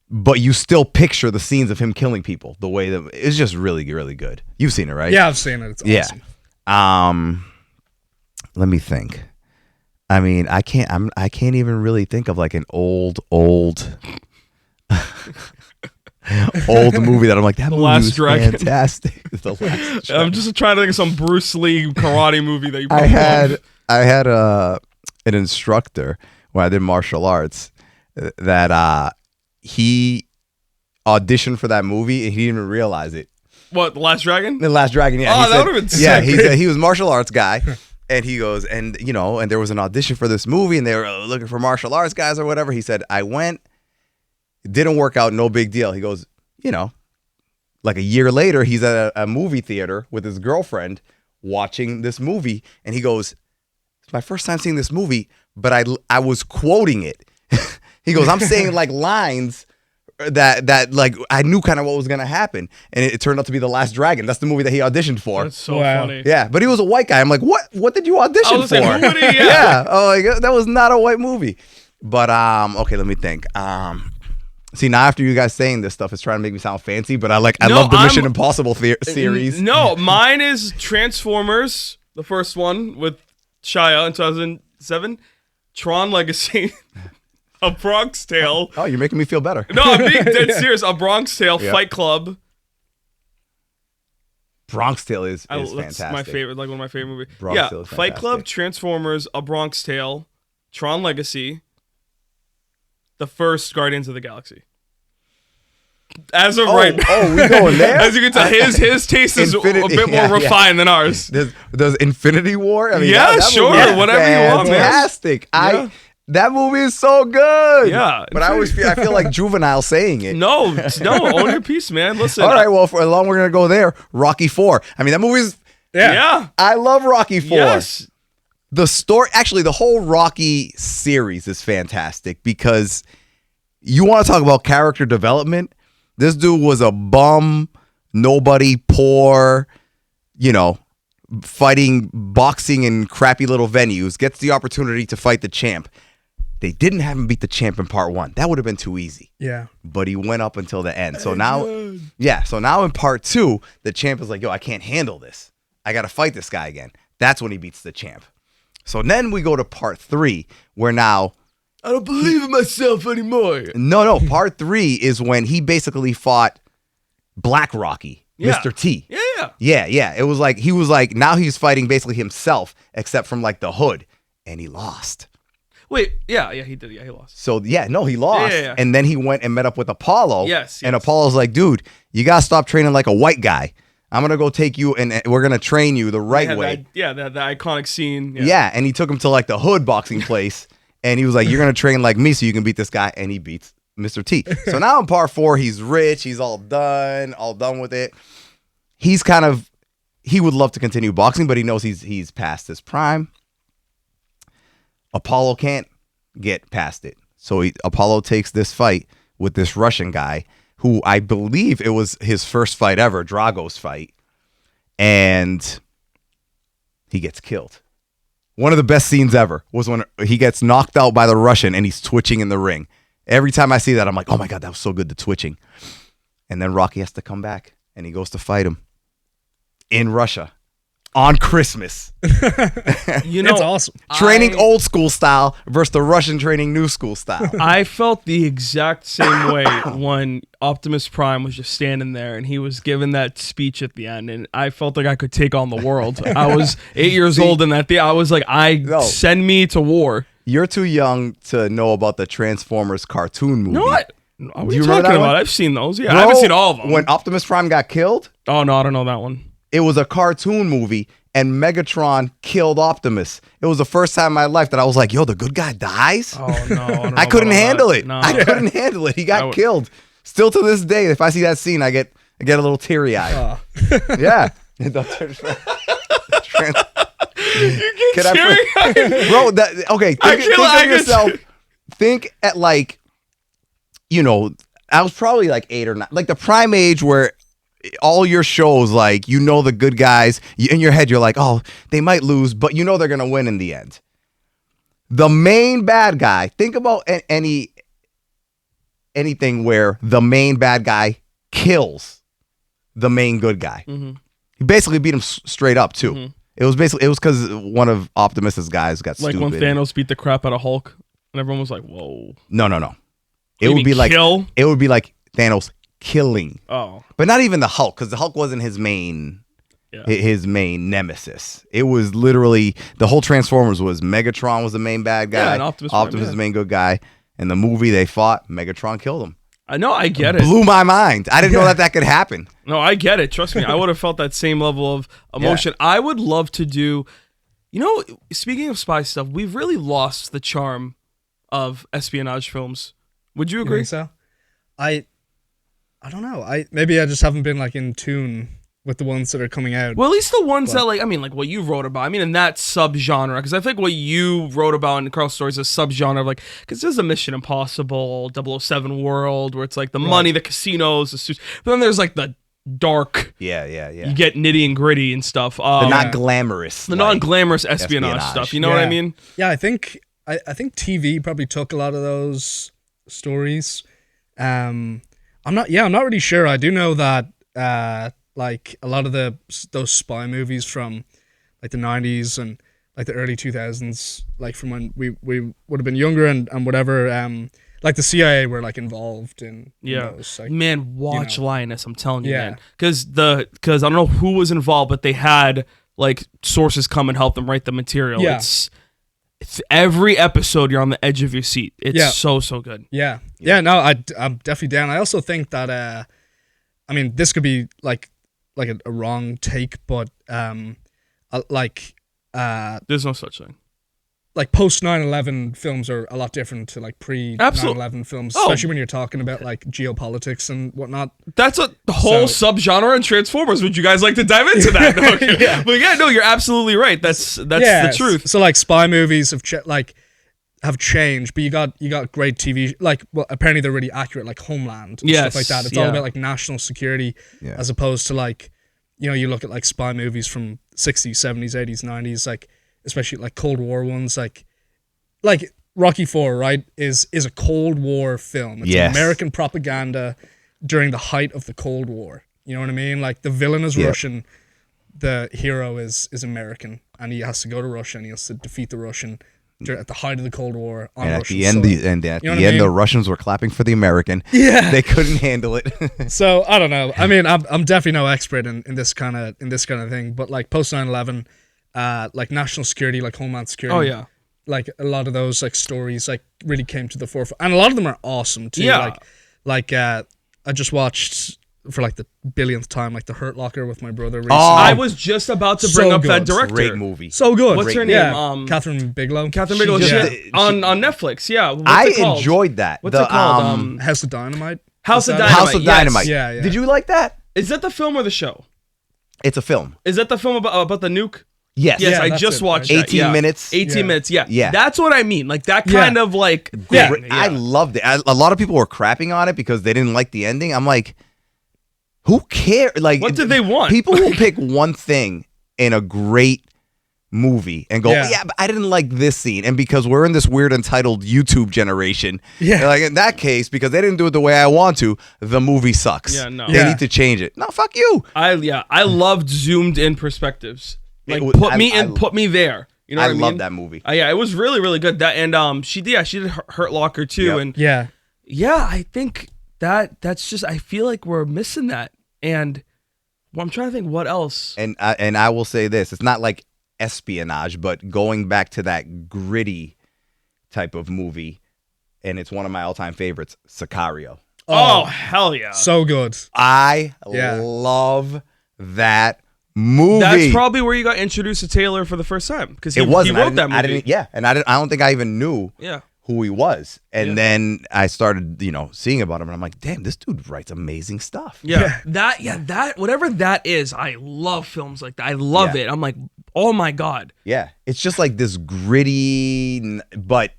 But you still picture the scenes of him killing people the way that it's just really, really good. You've seen it, right? Yeah, I've seen it. It's awesome. Yeah. Let me think. I mean, I can't even really think of like an old movie that I'm like, that movie was fantastic. The Last Dragon. I'm just trying to think of some Bruce Lee karate movie that you probably I had an instructor when I did martial arts that he auditioned for that movie and he didn't even realize it. What, The Last Dragon? The Last Dragon, yeah. Oh, that would have been sick. Yeah, he was a martial arts guy. And he goes, and you know, and there was an audition for this movie and they were looking for martial arts guys or whatever. He said, I went. It didn't work out, no big deal. He goes, you know, like a year later, he's at a movie theater with his girlfriend watching this movie. And he goes, it's my first time seeing this movie, but I was quoting it. He goes, I'm saying like lines that like I knew kind of what was going to happen. And it turned out to be The Last Dragon. That's the movie that he auditioned for. That's so funny. Yeah, but he was a white guy. I'm like, what did you audition for? Saying, who would he, yeah. Oh, like, that was not a white movie. But okay, let me think. See, now after you guys saying this stuff, it's trying to make me sound fancy, but I love the Mission Impossible series. No, mine is Transformers, the first one with Shia in 2007, Tron Legacy, A Bronx Tale. Oh, you're making me feel better. No, I'm being dead serious. A Bronx Tale, yep. Fight Club. Bronx Tale is that's fantastic. My favorite, like one of my favorite movies. Bronx Tale is Fight Club, Transformers, A Bronx Tale, Tron Legacy, the first Guardians of the Galaxy. As of right now. Oh, we going there? As you can tell, his taste is a bit more refined than ours. Does Infinity War? I mean, yeah, sure. Whatever you want, man. Fantastic. That movie is so good. Yeah. But I feel like juvenile saying it. No, own your piece, man. Listen. All right, well, for as long as we're going to go there, Rocky IV. I mean, that movie's... Yeah. I love Rocky IV. Yes. The story... Actually, the whole Rocky series is fantastic because you want to talk about character development. This dude was a bum, nobody, poor, you know, fighting boxing in crappy little venues, gets the opportunity to fight the champ. They didn't have him beat the champ in part 1. That would have been too easy. Yeah. But he went up until the end. So now in part 2, the champ is like, yo, I can't handle this. I got to fight this guy again. That's when he beats the champ. So then we go to part 3, where now... I don't believe in myself anymore. No. Part 3 is when he basically fought Black Rocky, Mr. T. Yeah. It was like, now he's fighting basically himself, except from like the hood. And he lost. Wait, yeah, he did. Yeah, he lost. So, he lost. Yeah. And then he went and met up with Apollo. Yes. And Apollo's like, dude, you got to stop training like a white guy. I'm going to go take you and we're going to train you the right way. The iconic scene. Yeah. And he took him to like the hood boxing place. And he was like, you're going to train like me so you can beat this guy. And he beats Mr. T. So now in part 4, he's rich. He's all done with it. He would love to continue boxing, but he knows he's past his prime. Apollo can't get past it. So Apollo takes this fight with this Russian guy who I believe it was his first fight ever, Drago's fight. And he gets killed. One of the best scenes ever was when he gets knocked out by the Russian and he's twitching in the ring. Every time I see that, I'm like, oh my God, that was so good, the twitching. And then Rocky has to come back and he goes to fight him in Russia on Christmas. It's awesome. Training old school style versus the Russian training new school style. I felt the exact same way when Optimus Prime was just standing there and he was giving that speech at the end, and I felt like I could take on the world. I was 8 years old in that day. I was like, send me to war. You're too young to know about the Transformers cartoon movie. No, what are you remember talking that about? one? I've seen those. Yeah, Bro, I haven't seen all of them. When Optimus Prime got killed, Oh, no, I don't know that one. it was a cartoon movie and Megatron killed Optimus. It was the first time in my life that I was like, yo, the good guy dies? Oh, no. I don't know I couldn't about handle that. it. No. I couldn't handle it. He got killed. Still to this day, if I see that scene, I get a little teary-eyed. Yeah. You get Can I teary-eyed? Bro, think of yourself. Think at like, I was probably like 8 or 9, like the prime age where all your shows, like, the good guys, in your head, you're like, oh, they might lose, but they're going to win in the end. The main bad guy, think about anything where the main bad guy kills the main good guy. Mm-hmm. He basically beat him straight up too. Mm-hmm. It was because one of Optimus's guys got like stupid. when Thanos beat the crap out of Hulk and everyone was like, whoa. No. It would be like Thanos killing. Oh. But not even the Hulk, because the Hulk wasn't his main nemesis. It was literally the whole Transformers was Megatron was the main bad guy. And Optimus is the main good guy. In the movie they fought, Megatron killed him. I know, I get it. Blew my mind. I didn't know that could happen. No, I get it. Trust me, I would have felt that same level of emotion. Yeah. I would love to do, speaking of spy stuff, we've really lost the charm of espionage films. Would you agree? You think so? I don't know. Maybe I just haven't been like in tune with the ones that are coming out. Well, at least the ones that like what you wrote about. I mean, in that subgenre, because I think what you wrote about in Carl Stories is a subgenre of because there's a Mission Impossible, 007 world where it's like the money, the casinos, the suits. But then there's like the dark. Yeah. You get nitty and gritty and stuff. The not glamorous. The non-glamorous espionage stuff. You know what I mean? Yeah, I think TV probably took a lot of those stories. I'm not really sure. I do know that like a lot of those spy movies from like the 90s and like the early 2000s, like from when we would have been younger and whatever, like the CIA were like involved in those. Like, man, watch Lioness, I'm telling you, man. Because I don't know who was involved, but they had like sources come and help them write the material. Yeah. It's every episode you're on the edge of your seat. It's so good. Yeah. No, I'm definitely down. I also think that this could be like a wrong take, but there's no such thing. Like post 9/11 films are a lot different to like pre 9/11 films, especially when you're talking about like geopolitics and whatnot. That's a whole subgenre in Transformers. Would you guys like to dive into that? No, okay. But you're absolutely right. That's the truth. So like spy movies have changed, but you got great TV. Like, well, apparently they're really accurate, like Homeland and stuff like that. It's all about like national security, as opposed to like, you look at like spy movies from 60s, 70s, 80s, 90s, like especially like Cold War ones, like Rocky IV, right, is a Cold War film. It's American propaganda during the height of the Cold War. You know what I mean? Like the villain is Russian, the hero is American, and he has to go to Russia and he has to defeat the Russian at the height of the Cold War on Russian soil. At the end, the Russians were clapping for the American. Yeah, they couldn't handle it. So I don't know. I mean, I'm definitely no expert in this kind of thing, but like post 9/11, like national security, like Homeland Security. Oh yeah. Like a lot of those like stories like really came to the forefront, and a lot of them are awesome too. Yeah. Like I just watched for like the billionth time like The Hurt Locker with my brother recently. I was just about to bring up that director. Great movie. So good. What's her name? Yeah. Catherine Bigelow. Catherine Bigelow. On Netflix. Yeah. What's I it called? enjoyed that. What's it called? House of Dynamite. House of Dynamite. House of Dynamite. Yes. Yeah. Did you like that? Is that the film or the show? It's a film. Is that the film about the nuke? Yes. Yes, Yeah, I that's just it. watched that. 18 minutes. 18 minutes, yeah. Yeah. That's what I mean. Like that kind of like thing. I loved it. A lot of people were crapping on it because they didn't like the ending. I'm like, who cares? Like, What did they want? People will pick one thing in a great movie and go, Yeah. yeah, but I didn't like this scene. And because we're in this weird entitled YouTube generation, Yeah. like in that case, because they didn't do it the way I want to, the movie sucks. Yeah, no. They Yeah. need to change it. No, fuck you. I loved zoomed in perspectives. Like I put me there. You know what I mean? love that movie. Yeah, it was really really good. That and she did Hurt Locker too. Yep. And Yeah. yeah, I think that's just I feel like we're missing that. And well, I'm trying to think what else. And I will say this: it's not like espionage, but going back to that gritty type of movie, and it's one of my all-time favorites, Sicario. Oh hell yeah! So good. I Yeah. love that movie. That's probably where you got introduced to Taylor for the first time because he it was. he and I wrote that didn't- movie. I didn't. Yeah, and I don't think I even knew Yeah. who he was. And Yeah. then I started, seeing about him, and I'm like, damn, this dude writes amazing stuff. Yeah. That whatever that is, I love films like that. I love Yeah. it. I'm like, oh my god. Yeah, it's just like this gritty, but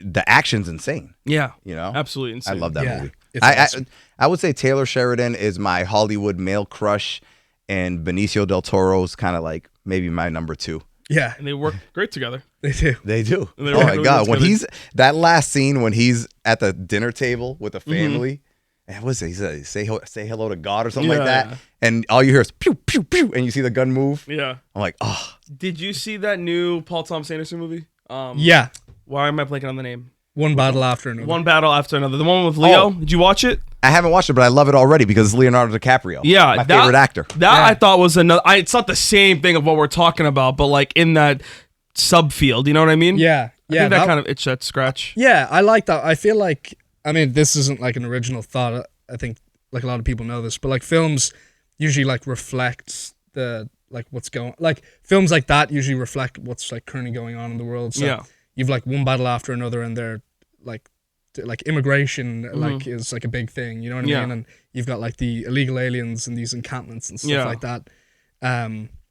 the action's insane. Yeah. You know, Absolutely I insane. love that Yeah, movie. it's I awesome. I would say Taylor Sheridan is my Hollywood male crush, and Benicio del Toro's kind of like maybe my number 2. Yeah. And they work great together. They do. They do. And they Oh work my really god, well when together. he's that last scene when he's at the dinner table with the Mm-hmm. family, and what is it? He said, say hello to God or something like Yeah, that, yeah. and all you hear is pew pew pew, and you see the gun move. Yeah. I'm like, oh, Did you see that new Paul Thomas Anderson movie? Yeah. Why am I blanking on the name? One battle after another. One Battle After Another. The one with Leo. Oh. Did you watch it? I haven't watched it, but I love it already because it's Leonardo DiCaprio. Yeah, my favorite actor. That Yeah. I thought was another. It's not the same thing of what we're talking about, but like in that subfield. You know what I mean? Yeah. I Yeah. think that kind of itch that scratch. Yeah, I like that. I feel like, I mean, this isn't like an original thought. I think like a lot of people know this, but like films usually like reflect the like what's going, like films like that usually reflect what's like currently going on in the world. So Yeah. you've like one battle after another, and they're like immigration like is like a big thing. You know what I Yeah. mean? And you've got like the illegal aliens and these encampments and stuff Yeah. like that.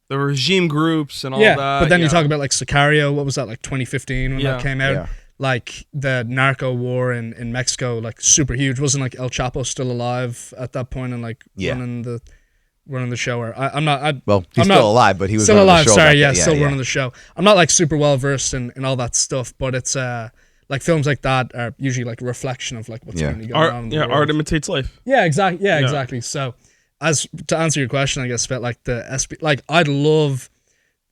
The regime groups and all Yeah, that. but then yeah. you talk about like Sicario. What was that, like 2015 when Yeah. that came out? Yeah. Like the narco war in Mexico, like super huge. Wasn't like El Chapo still alive at that point and like Yeah. running the show? Or I'm not. Well, he's I'm not- still alive, but he was Still running the alive. show Sorry, back yeah, then. still running the show. I'm not like super well versed in all that stuff, but it's like films like that are usually like a reflection of like what's Yeah. really going on in the world. Art imitates life. Yeah, exactly. Yeah, Yeah. exactly. So, as to answer your question, I guess about like the like I'd love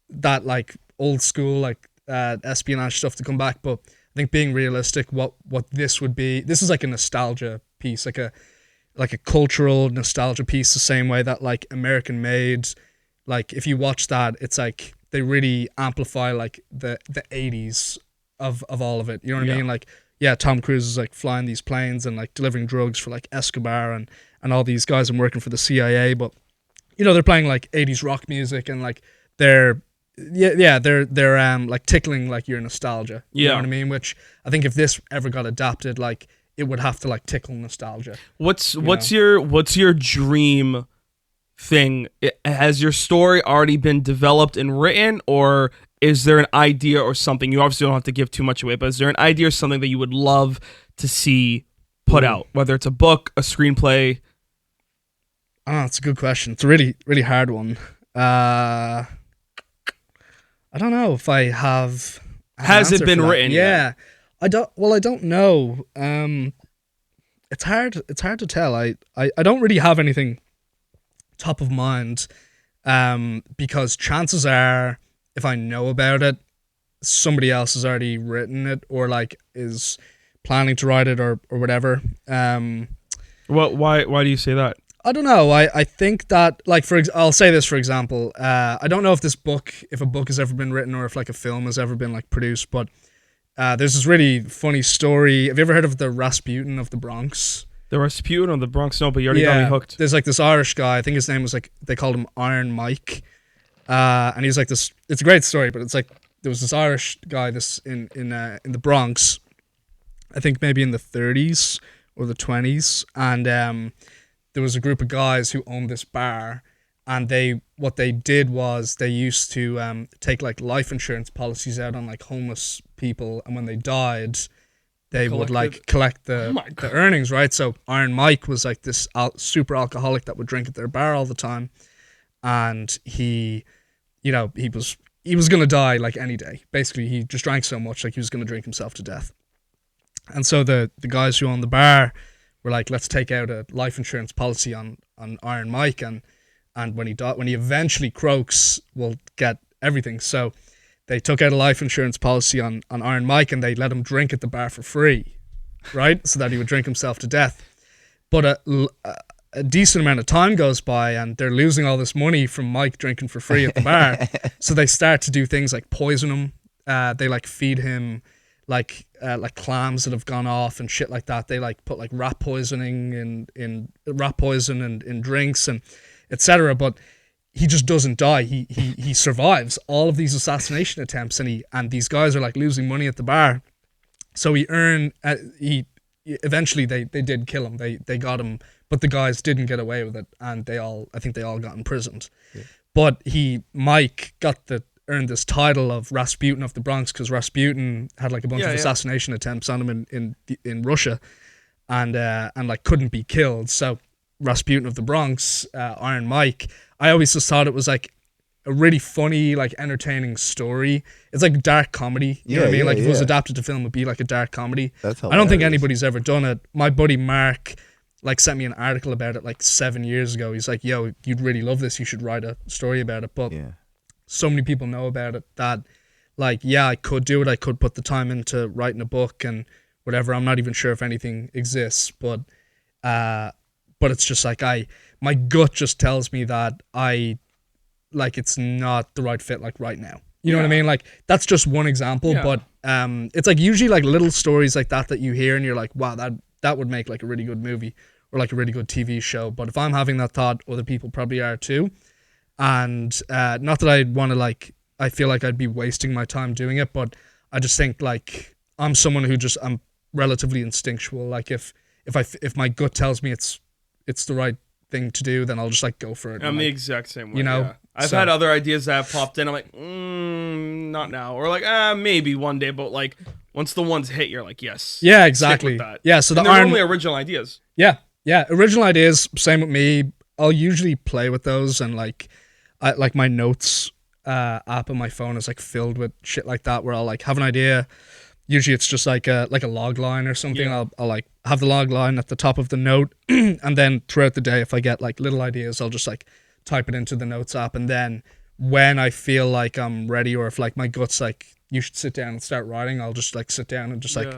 that like old school like espionage stuff to come back, but I think being realistic, what this would be, this is like a nostalgia piece, like a cultural nostalgia piece, the same way that like American Made, like if you watch that, it's like they really amplify like the 80s of all of it. You know what I Yeah. mean? Like, yeah, Tom Cruise is like flying these planes and like delivering drugs for like Escobar and all these guys and working for the CIA, but you know, they're playing like 80s rock music and like they're like tickling like your nostalgia. You know Yeah. what I mean? Which I think if this ever got adapted, like it would have to like tickle nostalgia. What's your dream thing? Has your story already been developed and written, or is there an idea or something? You obviously don't have to give too much away, but is there an idea or something that you would love to see put out? Whether it's a book, a screenplay. Oh, it's a good question. It's a really, really hard one. I don't know if I have. an Has it answer been for that. written Yeah, yet? I don't. Well, I don't know. It's hard. It's hard to tell. I don't really have anything top of mind. Because chances are, if I know about it, somebody else has already written it or like is planning to write it or whatever. Why do you say that? I don't know. I think that like I'll say this for example. I don't know if a book has ever been written or if like a film has ever been like produced, but there's this really funny story. Have you ever heard of the Rasputin of the Bronx? The Rasputin on the Bronx? No, but you already got me hooked. There's like this Irish guy. I think his name was like they called him Iron Mike, and he's like this. It's a great story, but it's like there was this Irish guy in the Bronx. I think maybe in the 30s or the 20s, and there was a group of guys who owned this bar, and what they did was they used to take like life insurance policies out on like homeless people, and when they died, they would like collect the earnings, right? So Iron Mike was like this super alcoholic that would drink at their bar all the time, and he was he was gonna die like any day. Basically, he just drank so much like he was gonna drink himself to death. And so the guys who own the bar were like, let's take out a life insurance policy on Iron Mike, and when he eventually croaks, we'll get everything. So they took out a life insurance policy on Iron Mike, and they let him drink at the bar for free, right? So that he would drink himself to death. But a decent amount of time goes by, and they're losing all this money from Mike drinking for free at the bar. So they start to do things like poison him. They like feed him like clams that have gone off and shit like that. They like put like rat poison in drinks and etc. But he just doesn't die. He survives all of these assassination attempts, and these guys are like losing money at the bar. So eventually they did kill him. They got him, but the guys didn't get away with it, and I think they all got imprisoned. Yeah. But Mike earned this title of Rasputin of the Bronx because Rasputin had like a bunch of assassination attempts on him in Russia, and like couldn't be killed. So Rasputin of the Bronx, Iron Mike. I always just thought it was like a really funny, like entertaining story. It's like dark comedy. You know what I mean? Like if it was adapted to film, it'd be like a dark comedy. That's hilarious. I don't think anybody's ever done it. My buddy Mark like sent me an article about it like 7 years ago. He's like, yo, you'd really love this. You should write a story about it. But so many people know about it that like, yeah, I could do it. I could put the time into writing a book and whatever. I'm not even sure if anything exists, but it's just like my gut just tells me that it's not the right fit like right now. You know what I mean? Like that's just one example, but it's like usually like little stories like that you hear and you're like, wow, that would make like a really good movie or like a really good TV show. But if I'm having that thought, other people probably are too. And not that I'd want to like, I feel like I'd be wasting my time doing it, but I just think like I'm someone who I'm relatively instinctual. Like if my gut tells me it's the right thing to do, then I'll just like go for it. I'm the exact same way. You know, I've had other ideas that have popped in. I'm like, not now, or like, maybe one day. But like, once the ones hit, you're like, yes, yeah, exactly. Yeah, so they're normally original ideas. Yeah, original ideas. Same with me. I'll usually play with those, and like, my notes app on my phone is like filled with shit like that, where I'll like have an idea. Usually it's just like a log line or something. Yeah. I'll like have the log line at the top of the note, and then throughout the day, if I get like little ideas, I'll just like type it into the notes app. And then when I feel like I'm ready, or if like my gut's like you should sit down and start writing, I'll just like sit down and just like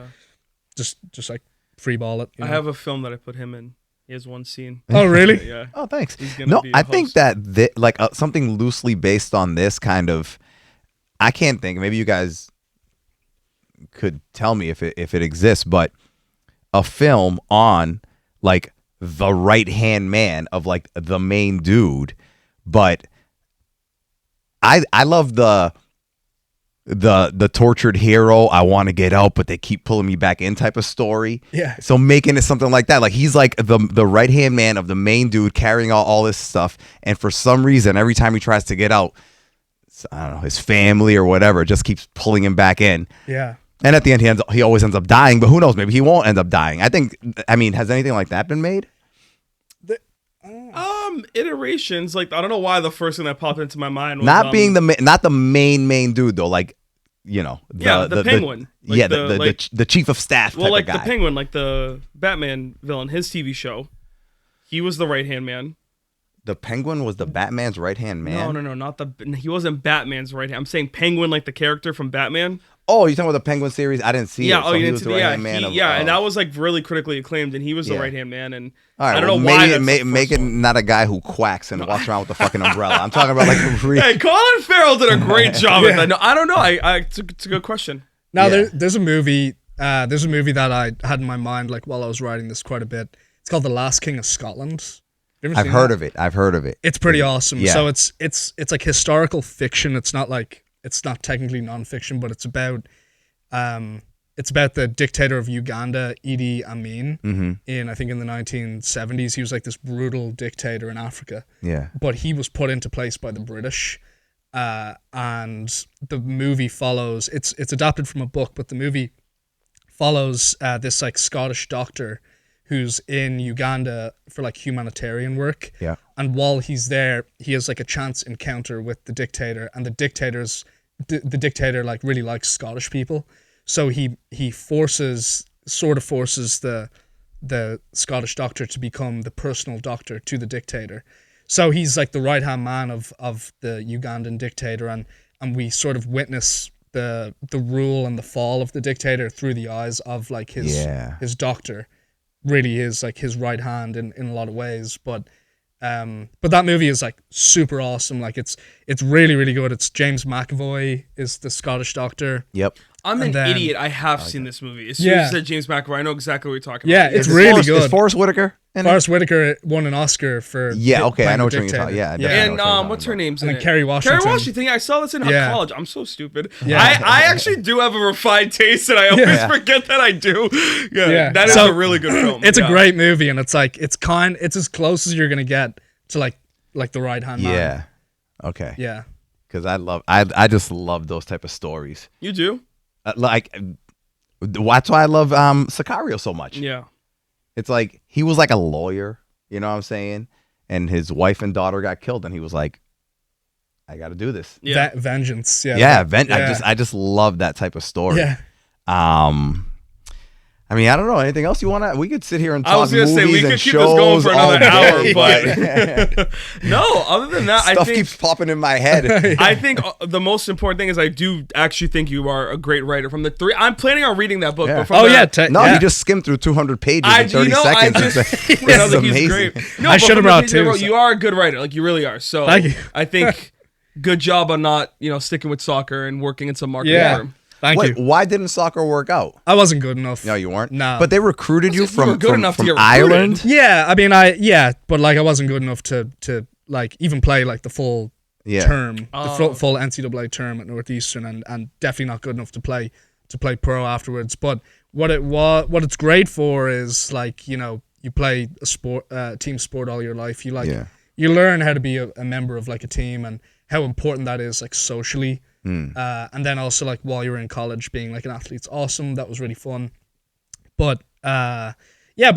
just like free ball it. I have a film that I put him in. He has one scene. Oh really? Yeah. Oh thanks. No, I think that something loosely based on this kind of, I can't think. Maybe you guys could tell me if it exists, but a film on like the right hand man of like the main dude, but I love the tortured hero. I want to get out, but they keep pulling me back in type of story. Yeah. So making it something like that, like he's like the right hand man of the main dude carrying all this stuff, and for some reason, every time he tries to get out, I don't know, his family or whatever just keeps pulling him back in. Yeah. And at the end, he always ends up dying, but who knows? Maybe he won't end up dying. I mean, has anything like that been made? Iterations. Like, I don't know why the first thing that popped into my mind was not being not the main dude though. Like, you know, the Penguin. Like the chief of staff. Well, like type of the guy. Penguin, like the Batman villain, his TV show. He was the right hand man. The Penguin was the Batman's right hand man. No, not he wasn't Batman's right hand. I'm saying Penguin, like the character from Batman. Oh, you're talking about the Penguin series? I didn't see it. Yeah, So you he didn't was see the right-hand man. and that was like really critically acclaimed, and he was the right hand man. And all right, I don't know why. Make Make it not a guy who quacks and walks around with the fucking umbrella. I'm talking about like Hey, Colin Farrell did a great job at that. No, I don't know. It's a good question. Now there's a movie. There's a movie that I had in my mind like while I was writing this quite a bit. It's called The Last King of Scotland. I've heard of it. It's pretty awesome. Yeah. So it's like historical fiction. It's not technically nonfiction, but it's about the dictator of Uganda, Idi Amin, in the 1970s. He was like this brutal dictator in Africa. Yeah. But he was put into place by the British. And the movie follows, it's adapted from a book, but the movie follows this like Scottish doctor who's in Uganda for like humanitarian work. Yeah. And while he's there, he has like a chance encounter with the dictator, and the dictator's the dictator like really likes Scottish people, so he forces the Scottish doctor to become the personal doctor to the dictator. So he's like the right hand man of the Ugandan dictator, and we sort of witness the rule and the fall of the dictator through the eyes of like his doctor. Really is like his right hand in a lot of ways, but that movie is like super awesome. Like it's really, really good. It's James McAvoy is the Scottish doctor. Yep. I'm And an then- idiot. I have seen this movie. As soon as you said James McAvoy, I know exactly what you're talking Yeah, about. it's really good. Is Forrest Whitaker in it? Forrest Whitaker won an Oscar for Yeah, okay, I playing know the what you're dictator. talking. Yeah, I yeah. definitely know And what you're talking what's her about. name's And in then it? Kerry Washington. Kerry Washington. Yeah, I saw this in Yeah. college. I'm so stupid. Yeah. I actually do have a refined taste, and I always Yeah. forget that I do. Yeah, Yeah. that is So, a really good film. It's Yeah. a great movie, and it's like it's as close as you're gonna get to like the right hand man. Yeah. Okay. Yeah. Because I just love those type of stories. You do? That's why I love Sicario so much. Yeah. It's like he was like a lawyer, you know what I'm saying? And his wife and daughter got killed, and he was like, I got to do this. Yeah. Vengeance. Yeah. Yeah, Yeah. I just love that type of story. Yeah. I mean, I don't know. Anything else you want to? We could sit here and talk I was gonna movies say we and could keep shows this going for all another hour, day. but no. Other than that, I Stuff think keeps popping in my head. I think the most important thing is I do actually think you are a great writer. From the three, I'm planning on reading that book. Yeah. But from Oh the, yeah. No, yeah. you just skimmed through 200 pages I in 30 I seconds. just This you know is that he's amazing. great. No, I but should have from the brought pages I two, wrote, so- You are a good writer, like you really are. So Thank you. I think good job on not sticking with soccer and working in some marketing Yeah. firm. Thank Wait, you. why didn't soccer work out? I wasn't good enough. No, you weren't. No. But they recruited you You were from good enough to from get recruited. Ireland. Yeah, I mean, but like I wasn't good enough to like even play like the full Yeah. term, the Oh. full NCAA term at Northeastern, and definitely not good enough to play pro afterwards. But what it's great for is like you play a sport, team sport all your life. Yeah. You learn how to be a member of like a team and how important that is like socially. And then also like while you're in college, being like an athlete's awesome. That was really fun. But but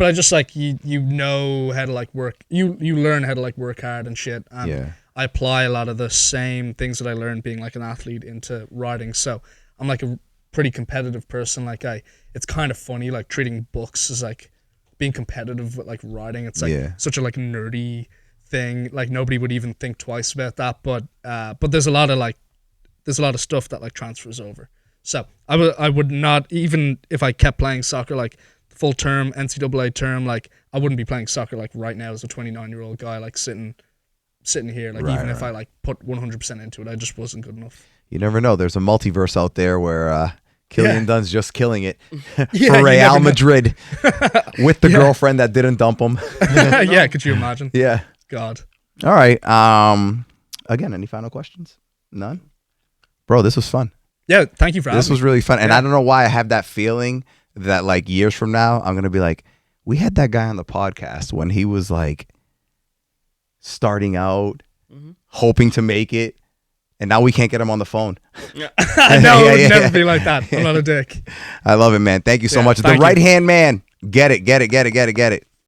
I just like you know how to like work. You learn how to like work hard and shit. And Yeah. I apply a lot of the same things that I learned being like an athlete into writing. So I'm like a pretty competitive person. Like it's kind of funny like treating books as like being competitive with like writing. It's like such a like nerdy thing. Like nobody would even think twice about that. But there's a lot of stuff that like transfers over. So I would not, even if I kept playing soccer like full term NCAA term, like I wouldn't be playing soccer like right now as a 29-year-old guy like sitting here like even if I like put 100% into it, I just wasn't good enough. You never know. There's a multiverse out there where Cillian Dunne's just killing it for you Real never know. Madrid with the girlfriend that didn't dump him. Yeah, could you imagine? Yeah. God. All right. Again, any final questions? None? Bro, this was fun. Yeah, thank you for having This was me. really fun. And I don't know why I have that feeling that like years from now, I'm going to be like, we had that guy on the podcast when he was like starting out, hoping to make it. And now we can't get him on the phone. Yeah. I know it would Yeah. never be like that. I'm not a dick. I love it, man. Thank you so Yeah, much. The thank you. right hand man. Get it.